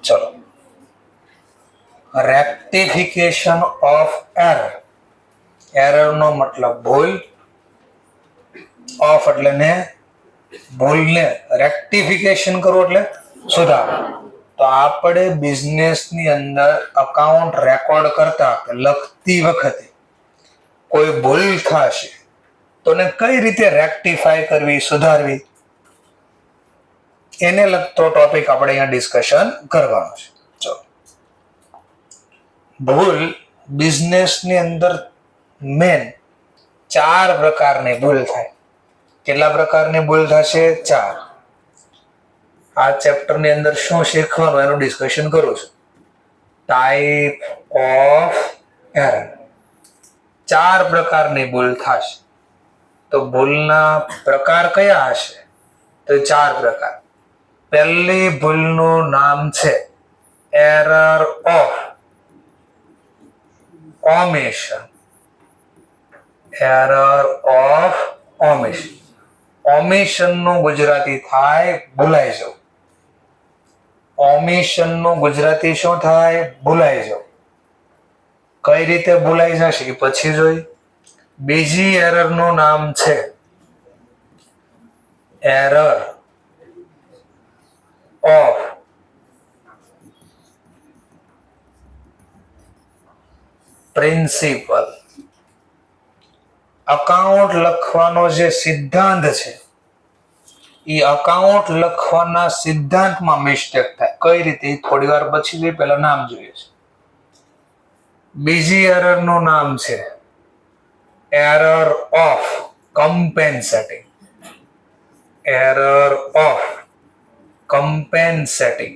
ચલો, rectification of error. Error નો મતલબ ભૂલ, ઓફ એટલે ને, ભૂલને રેક્ટિફિકેશન કરવું એટલે સુધારો. તો આપણે બિઝનેસની અંદર અકાઉન્ટ રેકોર્ડ કરતા લખતી વખતે કોઈ ભૂલ થશે તો ને કઈ રીતે રેક્ટિફાઈ કરવી, સુધારવી, એને લગતો ટોપિક આપણે અહીંયા ડિસ્કશન કરવાનો છે. ચલો, ભૂલ બિઝનેસની અંદર મેન 4 પ્રકારની ભૂલ થાય. કેટલા પ્રકારની ભૂલ થશે? 4. આ ચેપ્ટર ની અંદર શું શીખવાનું એનું ડિસ્કશન કરું છું. Type of error. 4 પ્રકારની ભૂલ થશે. તો ભૂલના પ્રકાર કયા હશે? તો 4 પ્રકાર. પહેલી ભૂલનું નામ છે error of omission. Error of omission. Omission નું ગુજરાતી થાય ભૂલાઈ જવું. ઓમિશન નું ગુજરાતી શું થાય? ભૂલાઈ જવું. કઈ રીતે ભૂલાઈ જશે એ પછી જોઈ. બીજી એરર નું નામ છે એરર ઓફ પ્રિન્સિપલ. અકાઉન્ટ લખવાનો જે સિદ્ધાંત છે એ અકાઉન્ટ લખવાના સિદ્ધાંતમાં મિસ્ટેક થાય. કઈ રીતે? થોડી વાર પછી પહેલા નામ જોઈએ છે. બીજી એરર નું નામ છે error of compensating. Error of compensating.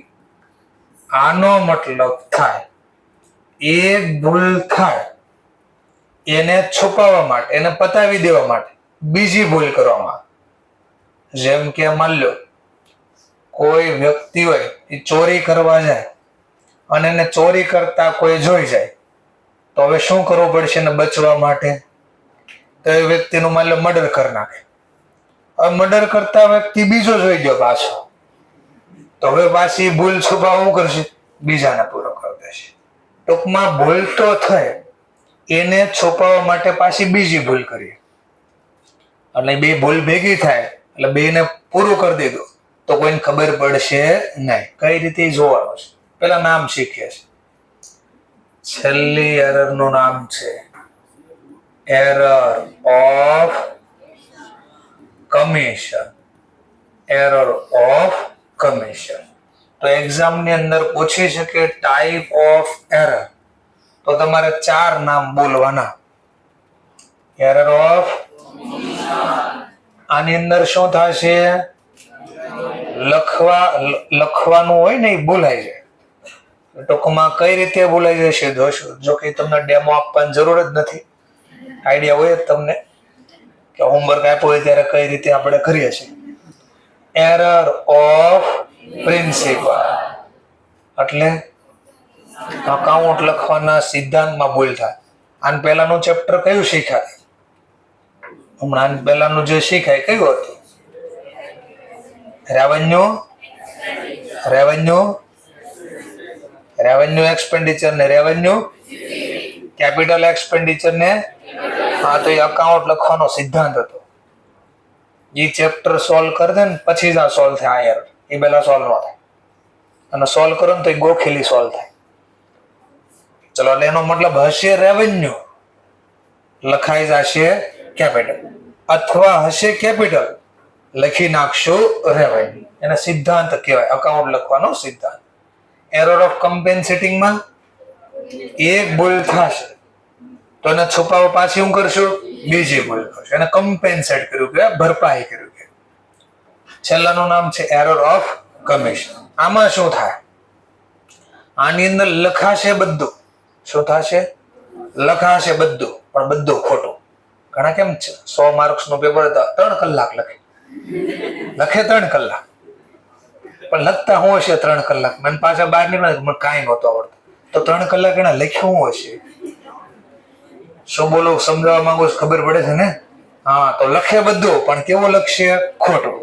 આનો મતલબ થાય એક ભૂલ થાય એને છુપાવવા માટે, એને પતાવી દેવા માટે બીજી ભૂલ કરવામાં. જેમ કે માન લો કોઈ વ્યક્તિ હોય એ ચોરી કરવા જાય અને એને ચોરી કરતા કોઈ જોઈ જાય તો હવે શું કરવું પડશે એને બચવા માટે? તો એ વ્યક્તિનું માન લો મર્ડર કરી નાખે. હવે મર્ડર કરતા વ્યક્તિ બીજો જોઈ ગયો પાછો, તો હવે પાછી ભૂલ છુપાવવું કરશે, બીજાને પૂરો કરી દેશે. ટૂંકમાં ભૂલ તો થઈ, એને છુપાવવા માટે પાછી બીજી ભૂલ કરીએ અને બે ભૂલ ભેગી થાય એટલે બેને પૂરું કરી દીધું તો કોઈને ખબર પડશે નહીં. કઈ રીતે જોવાનું છે? પેલા નામ શીખીએ છીએ. છેલ્લી એરર નું નામ છે error of commission. Error of commission. તો એક્ઝામ ની અંદર પૂછી શકે ટાઈપ ઓફ એરર, તો તમારે 4 નામ બોલવાના. એરર ઓફ, આની અંદર શું થશે? લખવાનું હોય ને એ ભૂલાઈ જાય. ટૂંકમાં કઈ રીતે ભૂલાઈ જશે જોશો. જો કે તમને ડેમો આપવાની જરૂર જ નથી, આઈડિયા હોય જ તમને કે હોમવર્ક આપ્યો હોય ત્યારે કઈ રીતે આપણે કરીએ છીએ. એરર ઓફ પ્રિન્સિપલ એટલે અકાઉન્ટ લખવાના સિદ્ધાંતમાં ભૂલ થાય. આન પહેલાનું ચેપ્ટર કયું શીખાય? હમણાં પહેલાનું જે શીખાય કયું હતું? રેવન્યુ એક્સપેન્ડિચર ને રેવન્યુ કેપિટલ એક્સપેન્ડિચર ને. હા, તો એ અકાઉન્ટ લખવાનો સિદ્ધાંત હતો. એ ચેપ્ટર સોલ્વ કરી દે ને પછી જ આ સોલ્વ થાય. એરર એ પહેલા સોલ્વ ન થાય, અને સોલ્વ કરો ને તો એ ગોખેલી સોલ્વ થાય. ચલો, એટલે એનો મતલબ હશે રેવન્યુ લખાઈ જશે કેપિટલ, અથવા હશે કેપિટલ લખી નાખશો રેવન્યુ. એને સિદ્ધાંત કહેવાય, અકાઉન્ટ લખવાનો સિદ્ધાંત. એરર ઓફ કમ્પેન્સેટિંગમાં એક ભૂલ થશે તો એને છુપાવવા પાછી હું કરશું? બીજી ભૂલ કરશું. એને કમ્પેન્સેટ કર્યું કે ભરપાઈ કર્યું કે. છેલ્લાનું નામ છે એરર ઓફ કમિશન. આમાં શું થાય? આની અંદર લખાશે બધું. શું થશે? લખાશે બધું, પણ બધું ખોટું. ઘણા કેમ છે 100 માર્ક્સ નું પેપર 3 કલાક લખે 3 કલાક, પણ લખતા હું હશે 3 કલાક. મને પાછા બહાર નીકળે મને કાંઈ નહોતું આવડતું, તો 3 કલાક એને લખ્યું હશે. શું બોલું સમજાવવા માંગુ છું? ખબર પડે છે ને? હા, તો લખે બધું પણ કેવું લખશે? ખોટું.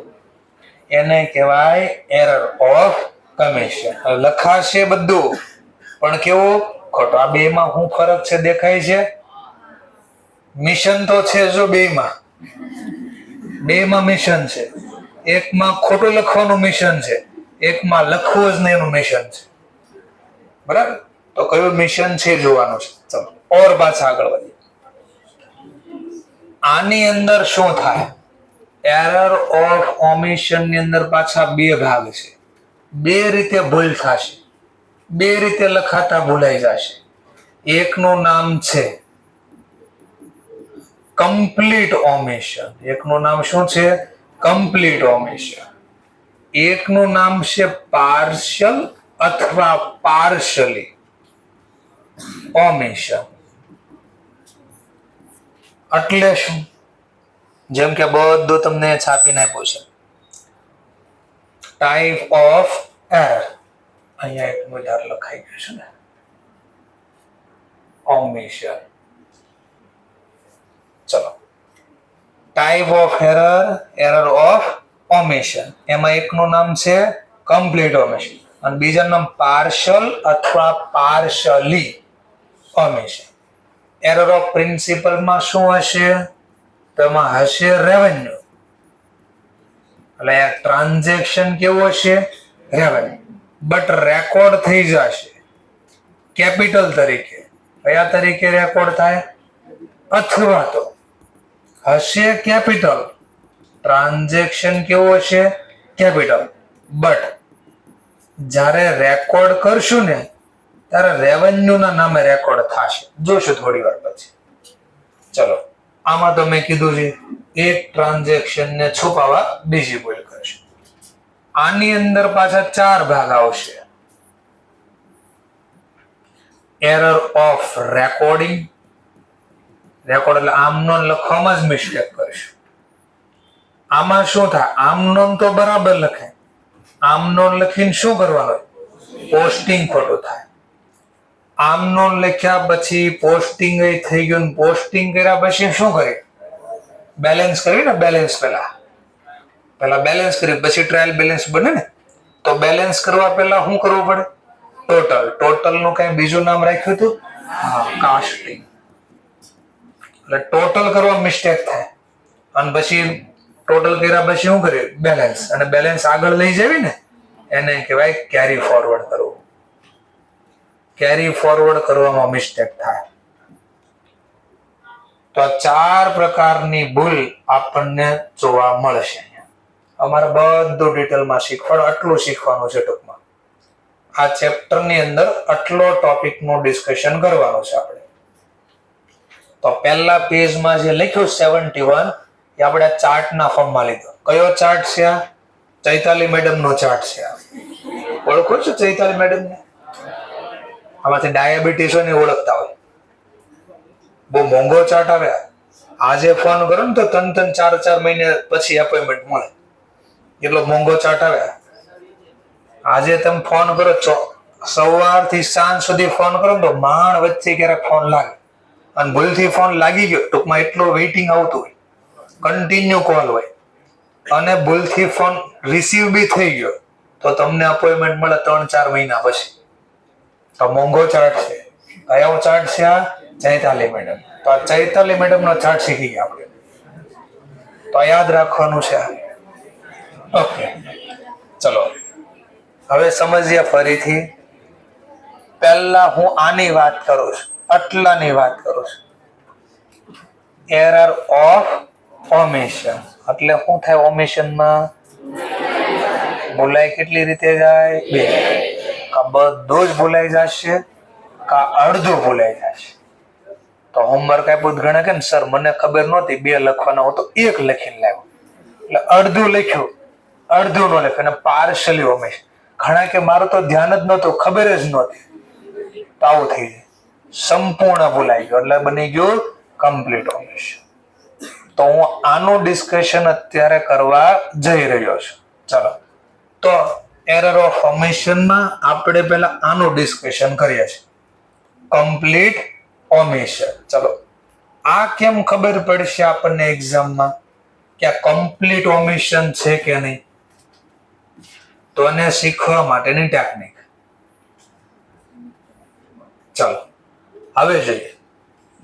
એને કહેવાય એરર ઓફ કમિશન. લખાશે બધું પણ કેવું ખોટું. આ બે માં શું ફરક છે દેખાય છે? મિશન તો છે જો બેમાં મિશન છે. એકમાં ખોટું લખવાનું મિશન છે, એકમાં લખવું જ નહીં એનું મિશન છે. બરાબર? તો કયું મિશન છે જોવાનું છે. ચલો ઓર પાછા આગળ વધીએ. આની અંદર શું થાય? એરર ઓફ ઓમિશન ની અંદર પાછા બે ભાગ છે. બે રીતે ભૂલ થશે, બે રીતે લખાતા ભૂલાઈ જશે. એકનું નામ છે કમ્પ્લીટ ઓમિશન. એકનું નામ શું છે? કમ્પ્લીટ ઓમિશન. એકનું નામ છે પાર્શિયલ અથવા પાર્શિયલી ઓમિશન. એટલે શું? જેમ કે બધું તમને છાપીને આપ્યું છે. ટાઈપ ઓફ એરર અહીંયા એક વધારે લખાઈ ગયું છે ને, ઓમિશન. ચલો, ટાઈપ ઓફ એરર ઓફ ઓમિશન. એમાં એકનું નામ છે કમ્પ્લીટ ઓમિશન અને બીજાનું નામ પાર્શિયલ અથવા પાર્શિયલી ઓમિશન. એરર ઓફ પ્રિન્સિપલમાં શું હશે? તો એમાં હશે રેવન્યુ. એટલે ટ્રાન્ઝેક્શન કેવું હશે? રેવન્યુ. બટ રેકોર્ડ થઈ જશે કેપિટલ તરીકે. કયા તરીકે રેકોર્ડ થાય? અથવા તો હશે કેપિટલ, ટ્રાન્ઝેક્શન કેવું હશે? કેપિટલ. બટ જ્યારે રેકોર્ડ કરશું ને ત્યારે રેવન્યુ ના નામે રેકોર્ડ થશે. જોશું થોડી વાર પછી. ચલો, આમાં તો મેં કીધું છે એક ટ્રાન્ઝેક્શન ને છુપાવવા બીજી ભૂલ કરશે. આની અંદર પાછા ચાર ભાગ આવશે. Error of recording. રેકોર્ડ એટલે આમનો લખવામાં જ મિસ્ટેક કરશું. આમાં શું થાય? આમનો તો બરાબર લખે, આમનો લખીને શું કરવાનું? પોસ્ટિંગ ખોટું થાય. આમનો લખ્યા પછી પોસ્ટિંગ થઈ ગયું. પોસ્ટિંગ કર્યા પછી શું કરે? બેલેન્સ કર્યું ને. બેલેન્સ પહેલા બેલેન્સ કર્યું પછી ટ્રાયલ બેલેન્સ બને ને. તો બેલેન્સ કરવા પહેલા શું કરવું પડે? ટોટલ નું કઈ બીજું નામ રાખ્યું હતું? કાસ્ટિંગ. એટલે ટોટલ કરવા મિસ્ટેક થાય અને પછી ટોટલ કર્યા પછી શું કર્યું? બેલેન્સ. અને બેલેન્સ આગળ લઈ જવી ને એને કહેવાય કેરી ફોરવર્ડ કરવું. કેરી ફોરવર્ડ કરવામાં મિસ્ટેક થાય. તો આ ચાર પ્રકારની ભૂલ આપણને જોવા મળશે. અમારે બધું ડિટેલમાં શીખવાડો. આટલું શીખવાનું છે ટૂંકમાં. આ ચેપ્ટરની અંદર આટલો ટોપિકનું ડિસ્કશન કરવાનું છે આપણે. તો પહેલા પેજમાં જે લખ્યું 71 એ આપણે ચાર્ટના ફોર્મમાં લીધો. કયો ચાર્ટ છે? આ ચૈતાલી મેડમનો ચાર્ટ છે. ઓળખો છો ચૈતાલી મેડમને? આમાંથી ડાયાબિટીસ હોય ને ઓળખતા હોય. બહુ મોંઘો ચાર્ટ આવે. આજે ફોન કરો ને તો 3-4 મહિને પછી એપોઇન્ટમેન્ટ મળે. એટલો મોંઘો ચાર્ટ આવે. આજે તમે ફોન કરો સવારથી સાંજ સુધી ફોન કરો ને તો માંડ વચ્ચે ક્યારેક ફોન લાગે અને ભૂલથી ફોન લાગી ગયો. ટૂંકમાં એટલો વેઇટિંગ આવતું હોય, કન્ટિન્યુ કોલ હોય અને ભૂલથી ફોન રિસીવ બી થઈ ગયો તો તમને અપોઇન્ટમેન્ટ મળે 3-4 મહિના પછી. તો મોંઘો ચાર્ટ છે. કયો ચાર્ટ છે? આ ચૈતાલી મેડમ. તો આ ચૈતાલી મેડમનો ચાર્ટ શીખી ગયા આપણે. તો યાદ રાખવાનું છે. ઓકે, ચલો હવે સમજીએ ફરીથી. પહેલા હું આની વાત કરું છું, આટલાની વાત કરું છું. એરર ઓફ ઓમિશન એટલે શું થાય? ઓમિશનમાં ભૂલાઈ કેટલી રીતે જાય? બે. કા બધું જ ભૂલાઈ જશે કા અડધું ભૂલાઈ જશે. તો હોમવર્ક આપ્યું ઘણા કે સર મને ખબર નહોતી 2 લખવાના, હું તો 1 લખીને લાવ્યો. એટલે અડધું લખ્યું, અડધું ન લખ્યું. અને પાર્શિયલી ઓમિશન. ઘણા કે મારું તો ધ્યાન જ નહોતું, ખબર જ નહોતી. તો આવું થઈ જાય. સંપૂર્ણ ભૂલાઈ ગયો એટલે બની ગયું કમ્પ્લીટ ઓમિશન. તો હું આનું ડિસ્કશન અત્યારે કરવા જઈ રહ્યો છું. ચલો, તો એરર ઓફ ઓમિશનમાં આપણે પહેલા આનું ડિસ્કશન કરીએ છીએ, કમ્પ્લીટ ઓમિશન. ચલો, આ કેમ ખબર પડશે આપણને એક્ઝામમાં કે આ કમ્પ્લીટ ઓમિશન છે કે નહીં? તો એને શીખવા માટેની ટેકનિક. ચાલો હવે જોઈએ.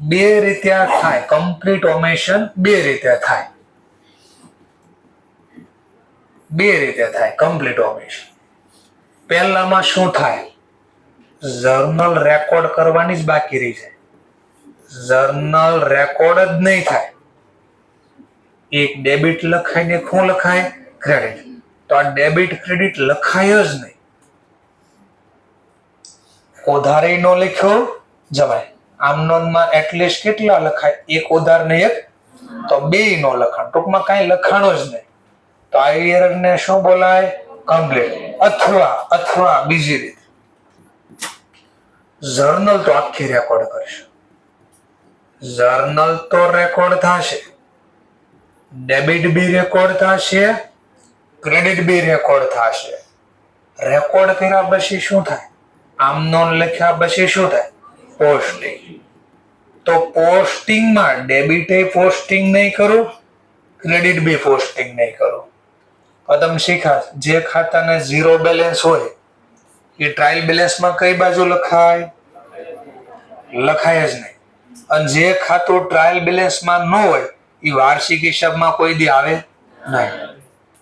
બે રીતે થાય કમ્પ્લીટ ઓમેશન. બે રીતે થાય કમ્પ્લીટ ઓમેશન. પહેલામાં શું થાય? જર્નલ રેકોર્ડ કરવાની જ બાકી રહી જાય. જર્નલ રેકોર્ડ જ નહીં થાય. એક ડેબિટ લખાય ને શું લખાય? ક્રેડિટ. તો આ ડેબિટ ક્રેડિટ લખાય જ નહીં. ઉધારે નો લખ્યો જવાય. આમ નોંધમાં એટલીસ્ટ કેટલા લખાય? એક ઉધાર ને એક, તો બે નો લખાણ. ટૂંકમાં કાંઈ લખાણો જ નહીં. તો આ એરર ને શું બોલાય? કમ્પ્લીટ. અથવા બીજી રીતે જર્નલ તો આખી રેકોર્ડ કરશે. જર્નલ તો રેકોર્ડ થશે, ડેબિટ બી રેકોર્ડ થશે, ક્રેડિટ બી રેકોર્ડ થશે. રેકોર્ડ કર્યા પછી શું થાય? આમ નોન લખ્યા પછી શું થાય? પોસ્ટિંગ. તો પોસ્ટિંગમાં ડેબિટ પોસ્ટિંગ નહીં કરું, ક્રેડિટ બી પોસ્ટિંગ નહીં કરું. તમે શીખ્યા જે ખાતાને ઝીરો બેલેન્સ હોય એ ટ્રાયલ બેલેન્સમાં કઈ બાજુ લખાય? લખાય જ નહીં. અને જે ખાતું ટ્રાયલ બેલેન્સમાં ન હોય એ વાર્ષિક હિસાબમાં કોઈ દી આવે નહીં.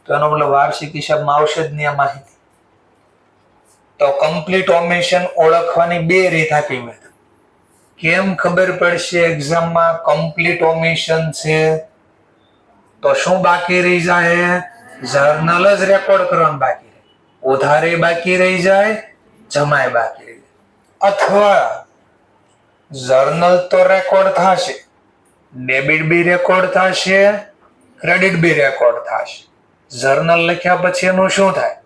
તો એનો મતલબ વાર્ષિક હિસાબમાં આવશે જ નહીં આ માહિતી. તો કમ્પ્લીટ ઓમેશન ઓળખવાની બે રીત આપી મેં. કેમ ખબર પડશે એક્ઝામમાં કમ્પ્લીટ ઓમેશન છે? તો શું બાકી રહી જાય? જર્નલ જ રેકોર્ડ કરવાનું બાકી રહે. ઉધારે બાકી રહી જાય, જમાય બાકી રહી જાય. અથવા જર્નલ તો રેકોર્ડ થશે, ડેબિટ બી રેકોર્ડ થશે, ક્રેડિટ બી રેકોર્ડ થશે. જર્નલ લખ્યા પછી એનું શું થાય?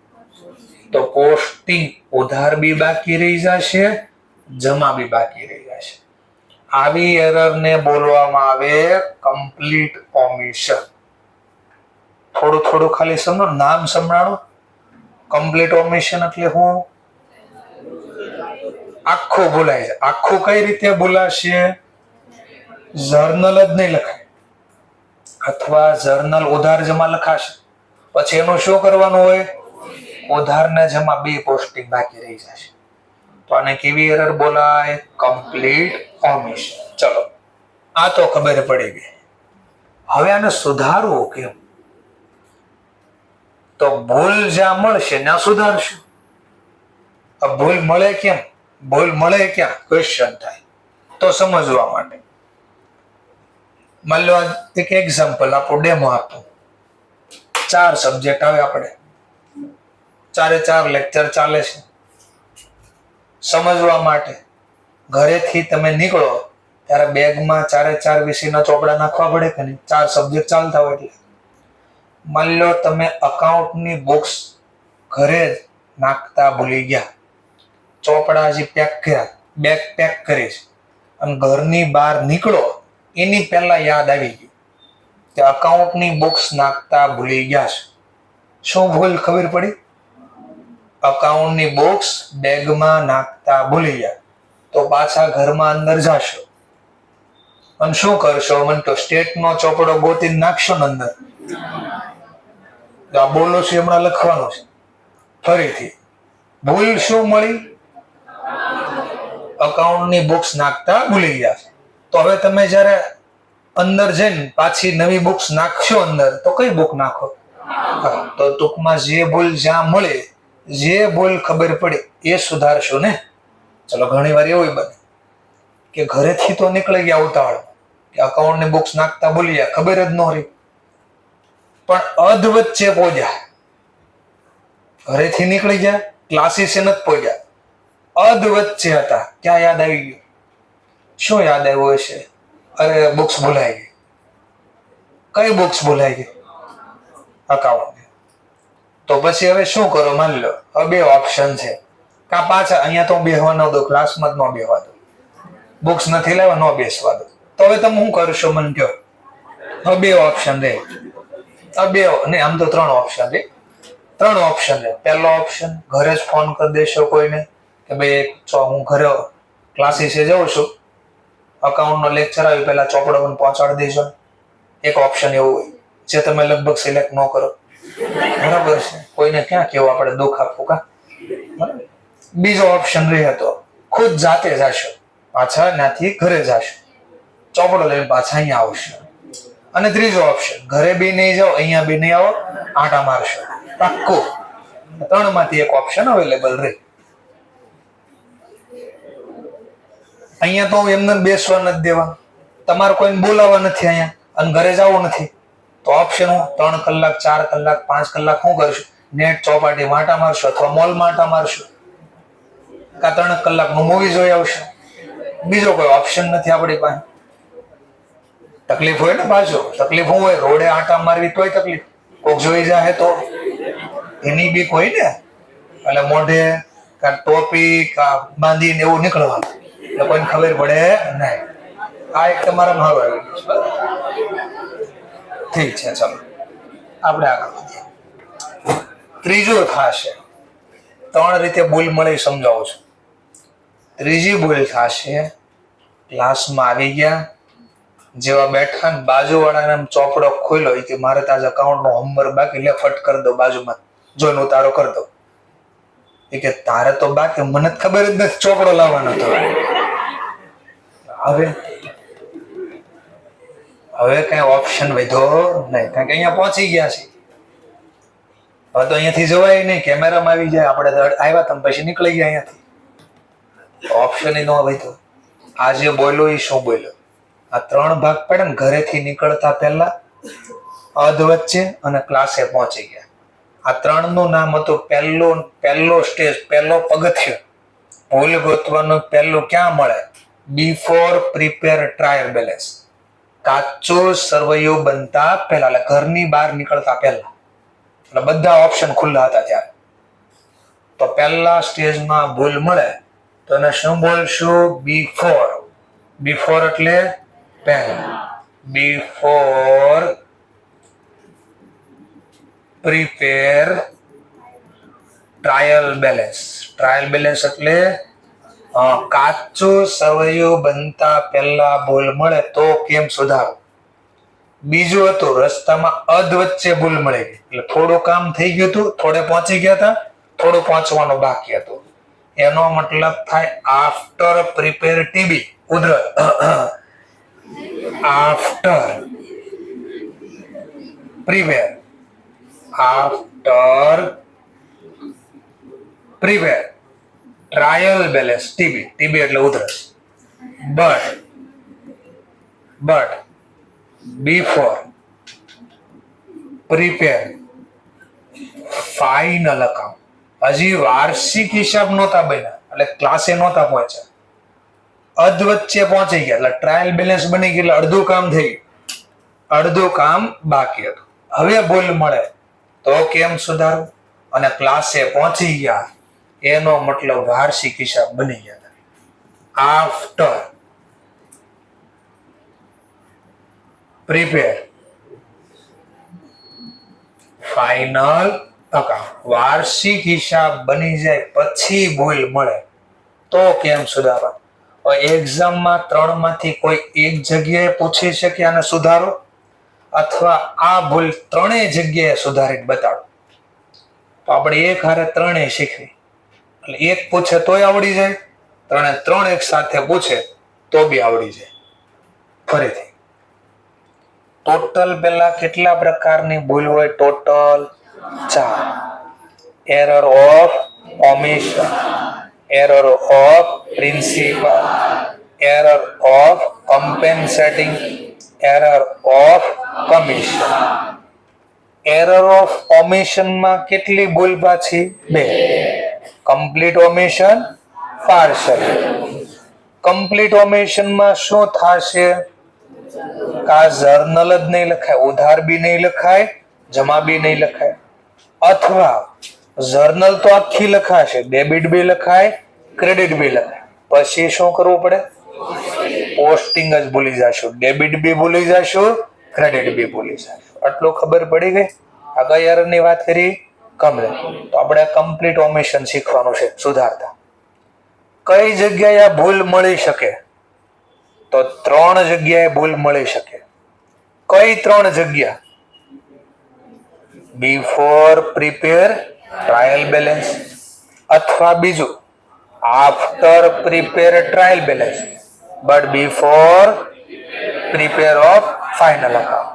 તો પોસ્ટિંગ. ઉધાર બી બાકી રહી જશે, જમા બી બાકી રહી જશે. આવી એરર ને બોલવામાં આવે કમ્પ્લીટ ઓમિશન. થોડું ખાલી સમજો, નામ સંભળાણો. કમ્પ્લીટ ઓમિશન એટલે હું આખું ભૂલાય છે. આખું કઈ રીતે ભૂલાશે? જર્નલ જ નહીં લખાય, અથવા જર્નલ ઉધાર જમા લખાશે, પછી એનું શું કરવાનું હોય? ઉધાર ને જમા બે પોસ્ટિંગ બાકી રહી જશે. તો આને કેવી એરર બોલાય? કમ્પ્લીટ ઓમિશન. ચલો આ તો ખબર પડી ગઈ. હવે આને સુધારવું કેમ? તો ભૂલ જ્યાં મળશે ત્યાં સુધારશું. ભૂલ મળે કેમ? ભૂલ મળે ક્યાં? ક્વેશ્ચન થાય. તો સમજવા માટે માની લો એક એક્ઝામ્પલ આપણું ડેમો આપું. 4 સબ્જેક્ટ આવે આપણે, 4 લેક્ચર ચાલે છે. સમજવા માટે ઘરેથી તમે નીકળો ત્યારે બેગમાં 4 વિષયના ચોપડા નાખવા પડે કે નહીં? 4 સબ્જેક્ટ ચાલતા હોય એટલે. માની લો તમે અકાઉન્ટની બુક્સ ઘરે નાખતા ભૂલી ગયા, ચોપડા હજી પેક કર્યા, બેગ પેક કરીશ અને ઘરની બહાર નીકળો એની પહેલા યાદ આવી ગયું કે અકાઉન્ટની બુક્સ નાખતા ભૂલી ગયા છે. શું ભૂલ ખબર પડી? અકાઉન્ટની બુક્સ બેગમાં નાખતા ભૂલી ગયા. તો પાછા ઘરમાં અંદર જાશો અને શું કરશો? મને તો સ્ટેટનો ચોપડો ગોતીને નાખશો ને અંદર. આ બોલો છું હમણાં લખવાનું છે. ફરીથી ભૂલ શું મળી? અકાઉન્ટની બુક્સ નાખતા ભૂલી ગયા. તો હવે તમે જ્યારે અંદર જઈને પાછી નવી બુક્સ નાખશો અંદર, તો કઈ બુક નાખો? તો ટૂંકમાં જે ભૂલ જ્યાં મળે, જે ભૂલ ખબર પડે એ સુધારશો ને. ચલો ઘણી વાર એવું બને કે ઘરેથી તો નીકળી ગયા ઉતાવળ કે અકાઉન્ટની બુક્સ નાખતા ભૂલી ગયા, ખબર જ ન રહી. પણ અધ વચ્ચે પહોંચ્યા, ઘરેથી નીકળી ગયા, ક્લાસીસે નથી પહોંચ્યા, અધ વચ્ચે હતા, ક્યાં યાદ આવી ગયું? શું યાદ આવ્યું હશે? અરે બુક્સ ભૂલાઈ ગઈ. કઈ બુક્સ ભૂલાઈ ગઈ? અકાઉન્ટ. તો પછી હવે શું કરો? માની લો હવે 2 ઓપ્શન છે. કાં પાછા અહીંયા તો બેહવા ન દો, ક્લાસમાં જ ન બેહવા દો, બુક્સ નથી લાવ્યા ન બેસવા દો. તો હવે તમે શું કરશો મને કહો? હવે 2 ઓપ્શન રહે. આમ તો 3 ઓપ્શન રહે. 3 ઓપ્શન રહે. પહેલો ઓપ્શન, ઘરે જ ફોન કરી દેશો કોઈને કે ભાઈ હું ઘરે ક્લાસીસે જાઉં છું, અકાઉન્ટનો લેક્ચર આવી, પહેલા ચોપડો મને પહોંચાડી દેજો. એક ઓપ્શન એવું હોય જે તમે લગભગ સિલેક્ટ ન કરો. બરાબર છે, કોઈને ક્યાં કેવું આપણે દુઃખ આપવું કા. બીજો ઓપ્શન રહે તો ખુદ જાતે જાશો, પાછા ત્યાંથી ઘરે જાશો, ચોપડો લઈને પાછા અહીંયા આવશો. અને ત્રીજો ઓપ્શન, ઘરે બી નહીં જાઓ, અહીંયા બી નહીં આવો, આંટા મારશો, પાક્કું. 3 માંથી એક ઓપ્શન અવેલેબલ રહે. અહીંયા તો એમને બેસવા નથી દેવા, તમારે કોઈને બોલાવવા નથી અહીંયા, અને ઘરે જવું નથી, તો ઓપ્શન હું 3 કલાક 4 કલાક 5 કલાક શું કરશું? નેટ ચોપાટી માટા મારશો અથવા મોલ માટા મારશો, કા 3 કલાકનું મૂવી જોઈ આવશો. બીજો કોઈ ઓપ્શન નથી આપણી પાસે. તકલીફ હોય ને, પાછો તકલીફ શું હોય? રોડે આંટા મારવી તોય તકલીફ, કોક જોઈ જાય તો એની બી કોઈ ને, એટલે મોઢે કા ટોપી કા બાંધીને એવું નીકળવાનું, એટલે કોઈને ખબર પડે નહીં. આ એક તમારા મારો આવી ગયું છે. ઠીક છે, ચાલો આપણે આગળ વધીએ. ત્રીજું થશે, 3 રીતે ભૂલ મળે સમજાવું છું. ત્રીજી ભૂલ થશે, ક્લાસમાં આવી ગયા, જેવા બેઠા ને બાજુવાળાને ચોપડો ખોલ્યો કે મારે તાજ અકાઉન્ટ નો હોમવર્ક બાકી, લે ફટ કરી દો, બાજુમાં જોઈને ઉતારો કરી દો. એ કે તારે તો બાકી, મને ખબર જ નથી ચોપડો લાવવાનો તો. હવે કઈ ઓપ્શન વધ્યો નહીં, કારણ કે અહીંયા પહોંચી ગયા છે. હવે તો અહીંયાથી જવાય નહીં, કેમેરામાં આવી જાય, આપણે આવ્યા તમે પછી નીકળી ગયા અહીંયાથી. ઓપ્શન ન વધ્યો. આ જે બોલ્યો એ શું બોલ્યો? આ 3 ભાગ પડે ને, ઘરેથી નીકળતા પહેલા, અધ વચ્ચે અને ક્લાસે પહોંચી ગયા. આ 3 નું નામ હતું પહેલો સ્ટેજ, પહેલો પગથિયો. ભૂલ ગોતવાનું પહેલું ક્યાં મળે? Before prepare trial balance. કાચો સરવૈયો બનતા પહેલા, એટલે ઘરની બહાર નીકળતા પહેલા, એટલે બધા ઓપ્શન ખુલ્લા હતા ત્યારે. તો પહેલા સ્ટેજમાં ભૂલ મળે તો એને શું બોલશું? બિફોર. બિફોર એટલે પહેલા. Before prepare trial balance. Trial balance એટલે કાચો સવૈયો બનતા પહેલા ભૂલ મળે તો કેમ સુધારો. બીજું હતું, રસ્તામાં અધ વચ્ચે ભૂલ મળી ગઈ, એટલે થોડું કામ થઈ ગયું હતું, થોડે પહોંચી ગયા હતા, થોડું પહોંચવાનું બાકી હતું. એનો મતલબ થાય આફ્ટર પ્રિપેર ટીબી, ઉધરસ. After prepare, after prepare trial balance TB. TB એટલે ઉધરસ. But before prepare final account. હજી વાર્ષિક હિસાબ નહોતા બન્યા, એટલે ક્લાસે નહોતા પહોંચ્યા, અધ વચ્ચે પહોંચી ગયા, એટલે ટ્રાયલ બેલેન્સ બની ગયું, એટલે અડધું કામ થઈ ગયું, અડધું કામ બાકી હતું. હવે ભૂલ મળે તો કેમ સુધારવું? અને ક્લાસે પહોંચી ગયા, એનો મતલબ વાર્ષિક હિસાબ બની ગયા. After prepare final account. વાર્ષિક હિસાબ બની જાય પછી ભૂલ મળે તો કેમ સુધારવા? એક્ઝામમાં 3 માંથી કોઈ એક જગ્યાએ પૂછી શકે અને સુધારો, અથવા આ ભૂલ 3 જગ્યાએ સુધારીને બતાડો. તો આપણે એક હારે 3 શીખવી, એટલે એક પૂછે તોય આવડી જાય, 3 એક સાથે પૂછે તો બી આવડી જાય. ફરીથી ટોટલ પેલા કેટલા પ્રકારની ભૂલ હોય? Total 4. Error of omission, error of principal, error of compensating, error of commission. Error of omission માં કેટલી ભૂલ પાછી? 2. Complete omission, partial. Complete omission માં શું થશે? કા જર્નલ જ નહીં લખાય, ઉધાર બી નહીં લખાય, જમા બી નહીં લખાય, અથવા જર્નલ તો આખી લખાશે, ડેબિટ બી લખાય, ક્રેડિટ બી લખાય. પછી શું કરવું પડે? પોસ્ટિંગ જ ભૂલી જશો, ડેબિટ બી ભૂલી જશો, ક્રેડિટ બી ભૂલી જશો. આટલું ખબર પડી ગઈ? આ કઈ એરર ની વાત કરી? કમ્પ્લીટ. તો આપણે કમ્પ્લીટ ઓમિશન શીખવાનું છે સુધારતા. કઈ જગ્યાએ આ ભૂલ મળી શકે? તો 3 જગ્યાએ ભૂલ મળી શકે. કઈ 3 જગ્યા? બિફોર પ્રિપેર ટ્રાયલ બેલેન્સ, અથવા બીજું after prepare trial balance but before prepare of final account.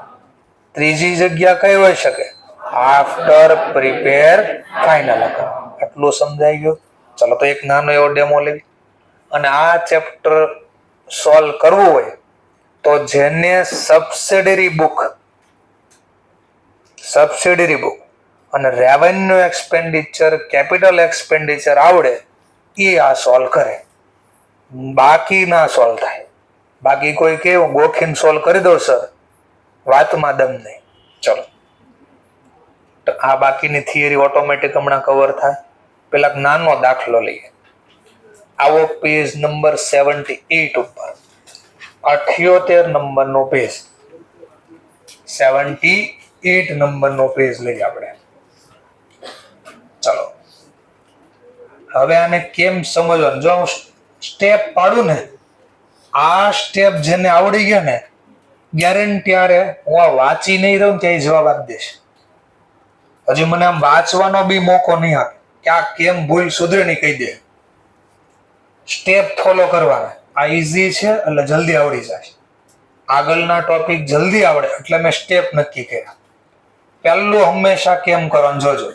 ત્રીજી જગ્યા કઈ હોઈ શકે? After prepare final account. આટલું સમજાઈ ગયું? ચલો તો એક નાનો એવો ડેમો લેવી. અને આ ચેપ્ટર સોલ્વ કરવું હોય તો જેને સબસિડરી બુક અને રેવન્યુ એક્સપેન્ડિચર, કેપિટલ એક્સપેન્ડિચર આવડે એ આ સોલ્વ કરે, બાકી ના સોલ્વ થાય. બાકી કોઈ કેવું ગોખીને સોલ્વ કરી દો સર, વાતમાં દમ નહીં. ચલો આ બાકીની થિયરી ઓટોમેટિક હમણાં કવર થાય. પેલા નાનો દાખલો લઈએ. આવો પેજ નંબર 78 ઉપર 78 નંબરનો પેજ, 78 નંબરનો પેજ લઈએ આપણે. ચલો હવે આને કેમ સમજવાનું, જો હું સ્ટેપ પાડું ને, આ સ્ટેપ જેને આવડી ગયા ને ગેરંટી આરે હું આ વાંચી નહીં રહું ત્યાં જવાબ આપી દઈશ. હજી મને આમ વાંચવાનો બી મોકો નહીં આપે કે આ કેમ ભૂલ સુધરે નહીં કહી દે. સ્ટેપ ફોલો કરવાના. આ ઈઝી છે એટલે જલ્દી આવડી જાય. આગળના ટોપિક જલ્દી આવડે એટલે મેં સ્ટેપ નક્કી કર્યા. પહેલું હંમેશા કેમ કરવાનું જોજો.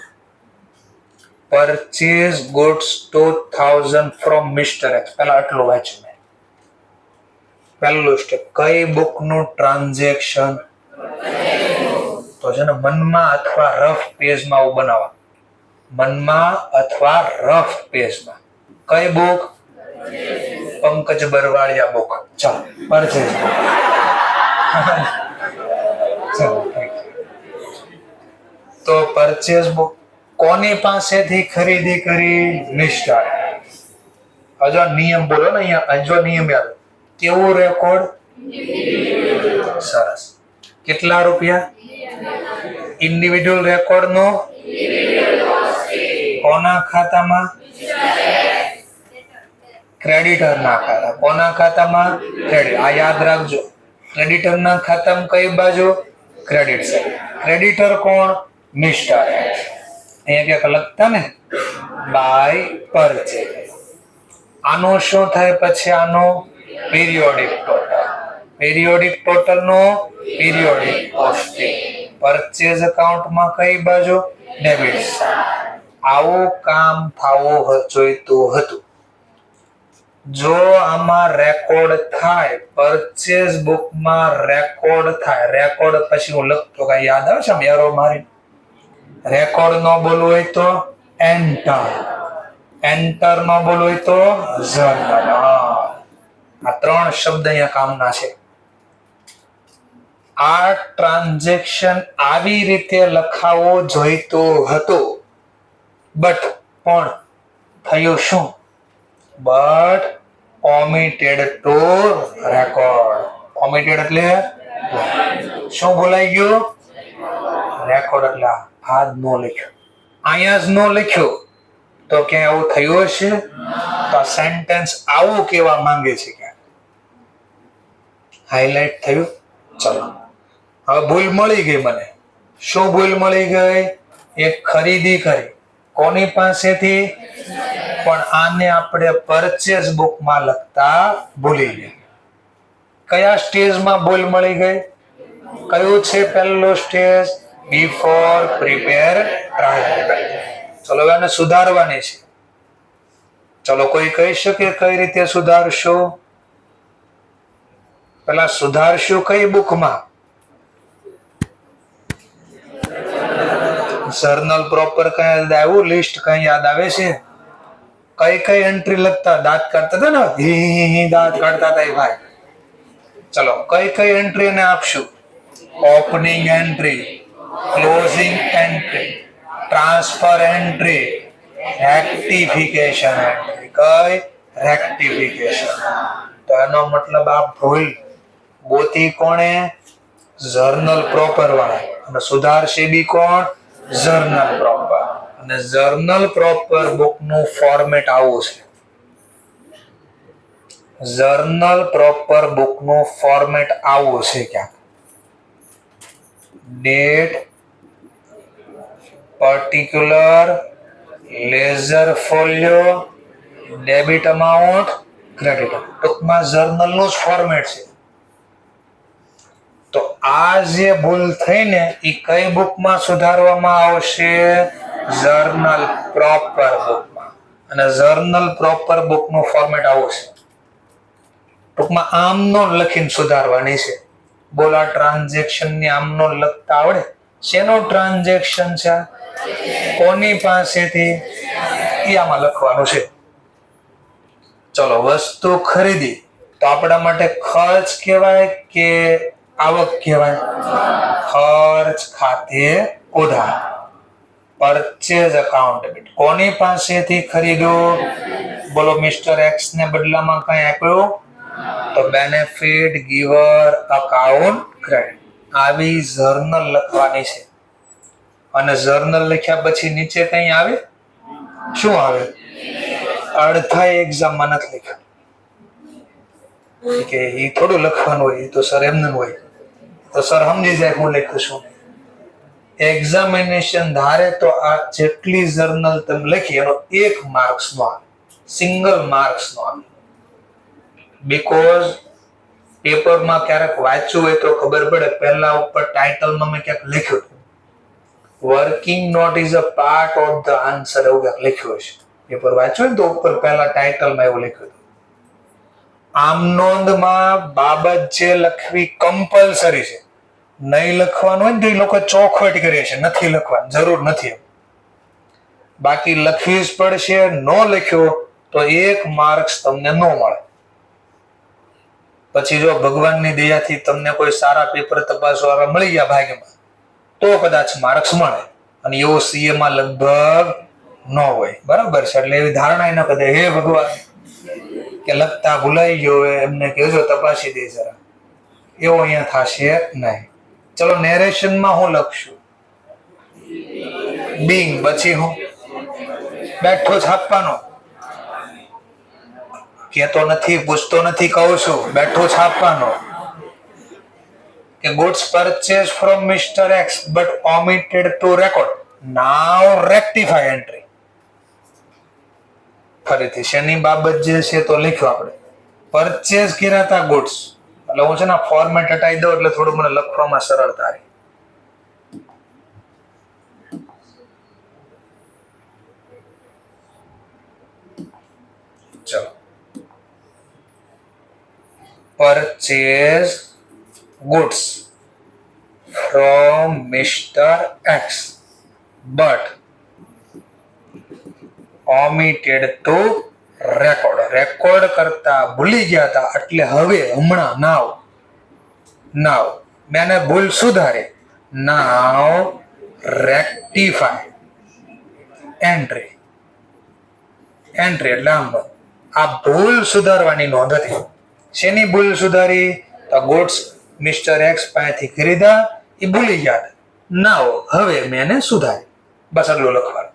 Purchase goods 2000 from mister x. પહેલા આટલું વાંચ્યું મેં. પહેલું સ્ટેપ કઈ બુક નું ટ્રાન્ઝેક્શન, તો છે ને મનમાં અથવા રફ પેજમાં આવું બનાવવા. મનમાં અથવા રફ પેજમાં કઈ બુક? પંકજ બરવાળિયા બુક. ચાલો પરચેઝ. તો પરચેઝ બુક કોની પાસેથી ખરીદી કરી? મિસ્ટર. હજો નિયમ બોલો ને અહીંયા, હજો નિયમ યાદ. કેવું રેકોર્ડ? સરસ. કેટલા રૂપિયા? ઇન્ડિવિડ્યુઅલ રેકોર્ડ નો કોના ખાતામાં? ક્રેડિટર ના ખાતા. કોના ખાતામાં? ક્રેડિટ. આ યાદ રાખજો. ક્રેડિટર ના ખાતામાં કઈ બાજુ? Credit side. ક્રેડિટર કોણ? મિસ્ટર. અહીંયા ક્યાંક લખતા ને બાય પરચેઝ. આનો શું થાય પછી? આનો પીરિયોડિક ટોટલ. પીરિયોડિક ટોટલ નો પીરિયોડિક કોસ્ટિંગ. પરચેઝ અકાઉન્ટમાં કઈ બાજુ? Debit side. આવું કામ થવું જોઈતું હતું. જો આમાં રેકોર્ડ થાય, પરચેઝ બુકમાં રેકોર્ડ થાય, રેકોર્ડ પછી હું લખતો કઈ યાદ આવે છે એરો મારી. રેકોર્ડ નો બોલવું હોય તો એન્ટર, એન્ટર નો બોલવું હોય તો જર્નલ. આ ત્રણ શબ્દ અહીંયા કામના છે. આ ટ્રાન્ઝેક્શન આવી રીતે લખાવો જોઈતો હતો, બટ પણ થયું શું? But omitted to record. Omitted એટલે શું ભૂલાઈ ગયું? રેકોર્ડ એટલે આ જ નો લખ્યો, અહીંયા જ નો લખ્યો તો ક્યાંય આવું થયું હશે? તો આ સેન્ટેન્સ આવું કેવા માંગે છે કે હાઇલાઇટ થયું. ચલો હવે ભૂલ મળી ગઈ મને. શું ભૂલ મળી ગઈ? એક ખરીદી કરી કોની પાસેથી? પણ આને આપણે પરચેઝ બુકમાં લખતા ભૂલી ગયા. કયા સ્ટેજમાં ભૂલ મળી ગઈ? કયું છે પહેલો સ્ટેજ? Before prepare trial. ચલો હવે આને સુધારવાની છે. ચલો કોઈ કહી શકે કઈ રીતે સુધારશું? પેલા સુધારશું કઈ બુકમાં? જર્નલ પ્રોપર કઈ યાદ આવ્યું? લિસ્ટ કઈ યાદ આવે છે? કઈ કઈ એન્ટ્રી લખતા? દાંત કાઢતા હતા ને, દાંત કાઢતા હતા ભાઈ. ચલો કઈ કઈ એન્ટ્રી એને આપશું? Opening entry, closing entry, transfer entry, rectification entry. કઈ? રેક્ટિફિકેશન. તો એનો મતલબ આ ભૂલ ગોતી કોણે? જર્નલ પ્રોપર વાળા. અને સુધારશે બી કોણ? Journal proper. અને જર્નલ પ્રોપર બુક નું ફોર્મેટ આવું છે. જર્નલ પ્રોપર બુક નું ફોર્મેટ આવું છે. ક્યાંક date, particular ledger folio debit amount credit. ટૂંકમાં જર્નલ નું જ ફોર્મેટ છે. તો આ જે ભૂલ થઈ ને એ કઈ બુકમાં સુધારવામાં આવશે? જર્નલ પ્રોપર બુકમાં. અને જર્નલ પ્રોપર બુક નું ફોર્મેટ આવું છે. ટૂંકમાં આમનો લખીને સુધારવાની છે. બોલા ટ્રાન્ઝેક્શન ની આમનો લખતા આવડે? શેનો ટ્રાન્ઝેક્શન છે? કોની પાસેથી? એ આમાં લખવાનું છે. ચલો, વસ્તુ ખરીદી તો આપણા માટે ખર્ચ કહેવાય કે આવક કહેવાય? ખર્ચ ખાતે ઉધાર. Purchase account debit. કોની પાસેથી ખરીદ્યું? બોલો, મિસ્ટર એક્સ ને બદલામાં કઈ આપ્યું તો બેનિફિટ ગીવર અકાઉન્ટ ક્રેડિટ. આવી જર્નલ લખવાની છે. અને જર્નલ લખ્યા પછી નીચે કઈ આવે? શું આવે? અડધા એક્ઝામમાં નથી લખ્યું કે એ થોડું લખવાનું હોય. તો સર એમને હોય તો સર સમજી જાય હું લખું છું. એક્ઝામિનેશન ધારે તો આ જેટલી જર્નલ તમે લખી એનો 1 માર્ક્સ નો આવે, સિંગલ માર્ક્સ નો આવે. બીકોઝ પેપરમાં ક્યારેક વાંચ્યું હોય તો ખબર પડે. પહેલા ઉપર ટાઇટલમાં મેં ક્યાંક લખ્યું હતું working note is a part of the answer, એવું ક્યાંક લખ્યું હશે. પેપર વાંચ્યું ને તો ઉપર પહેલા ટાઇટલમાં એવું લખ્યું હતું. આમ નોંધમાં બાબત જે લખવી કમ્પલસરી છે. નહીં લખવાનું હોય ને તો એ લોકો ચોખવટ કરે છે, નથી લખવાની જરૂર નથી. બાકી લખવી જ પડશે. નો લખ્યો તો 1 માર્ક્સ તમને નો મળે. પછી જો ભગવાનની દયાથી તમને કોઈ સારા પેપર તપાસવાળા મળી ગયા ભાગ્યમાં તો કદાચ માર્ક્સ મળે. અને એવો સીએ માં લગભગ ન હોય. બરાબર છે? એટલે એવી ધારણા ન કરે હે ભગવાન કે લખતા ભૂલાઈ ગયો હોય એમને કહેજો તપાસી દે જરા. એવો અહીંયા થશે નહીં. ચલો, નેરેશનમાં હું લખશું? બિંગ. પછી હું બેઠો છાપવાનો. કેતો નથી, પૂછતો નથી, કહું છું બેઠો છાપવાનો. કે goods purchase from mister X but omitted to record. Now rectify entry. ફરીથી શેની બાબત જે છે તો લખ્યું આપણે. પરચેઝ કર્યા હતા ગુડ્સ. એટલે હું છે ને ફોર્મેટ હટાવી દઉં એટલે થોડું મને લખવામાં સરળતા રહે. ચલો, purchase goods from Mr. X but omitted to record. Record કરતા ભૂલી ગયા હતા એટલે હવે હમણાં નાવ મેને ભૂલ સુધારે. નાવ રેક્ટિફાય એન્ટ્રી. એટલે આમ આ ભૂલ સુધારવાની નોંધ હતી. શેની ભૂલ સુધારી? તો ગુડ્સ મિસ્ટર એક્સ પાસેથી ખરીદા, એ ભૂલી ગયા. નાવ હવે મેને સુધારી. બસ આટલું લખવાનું.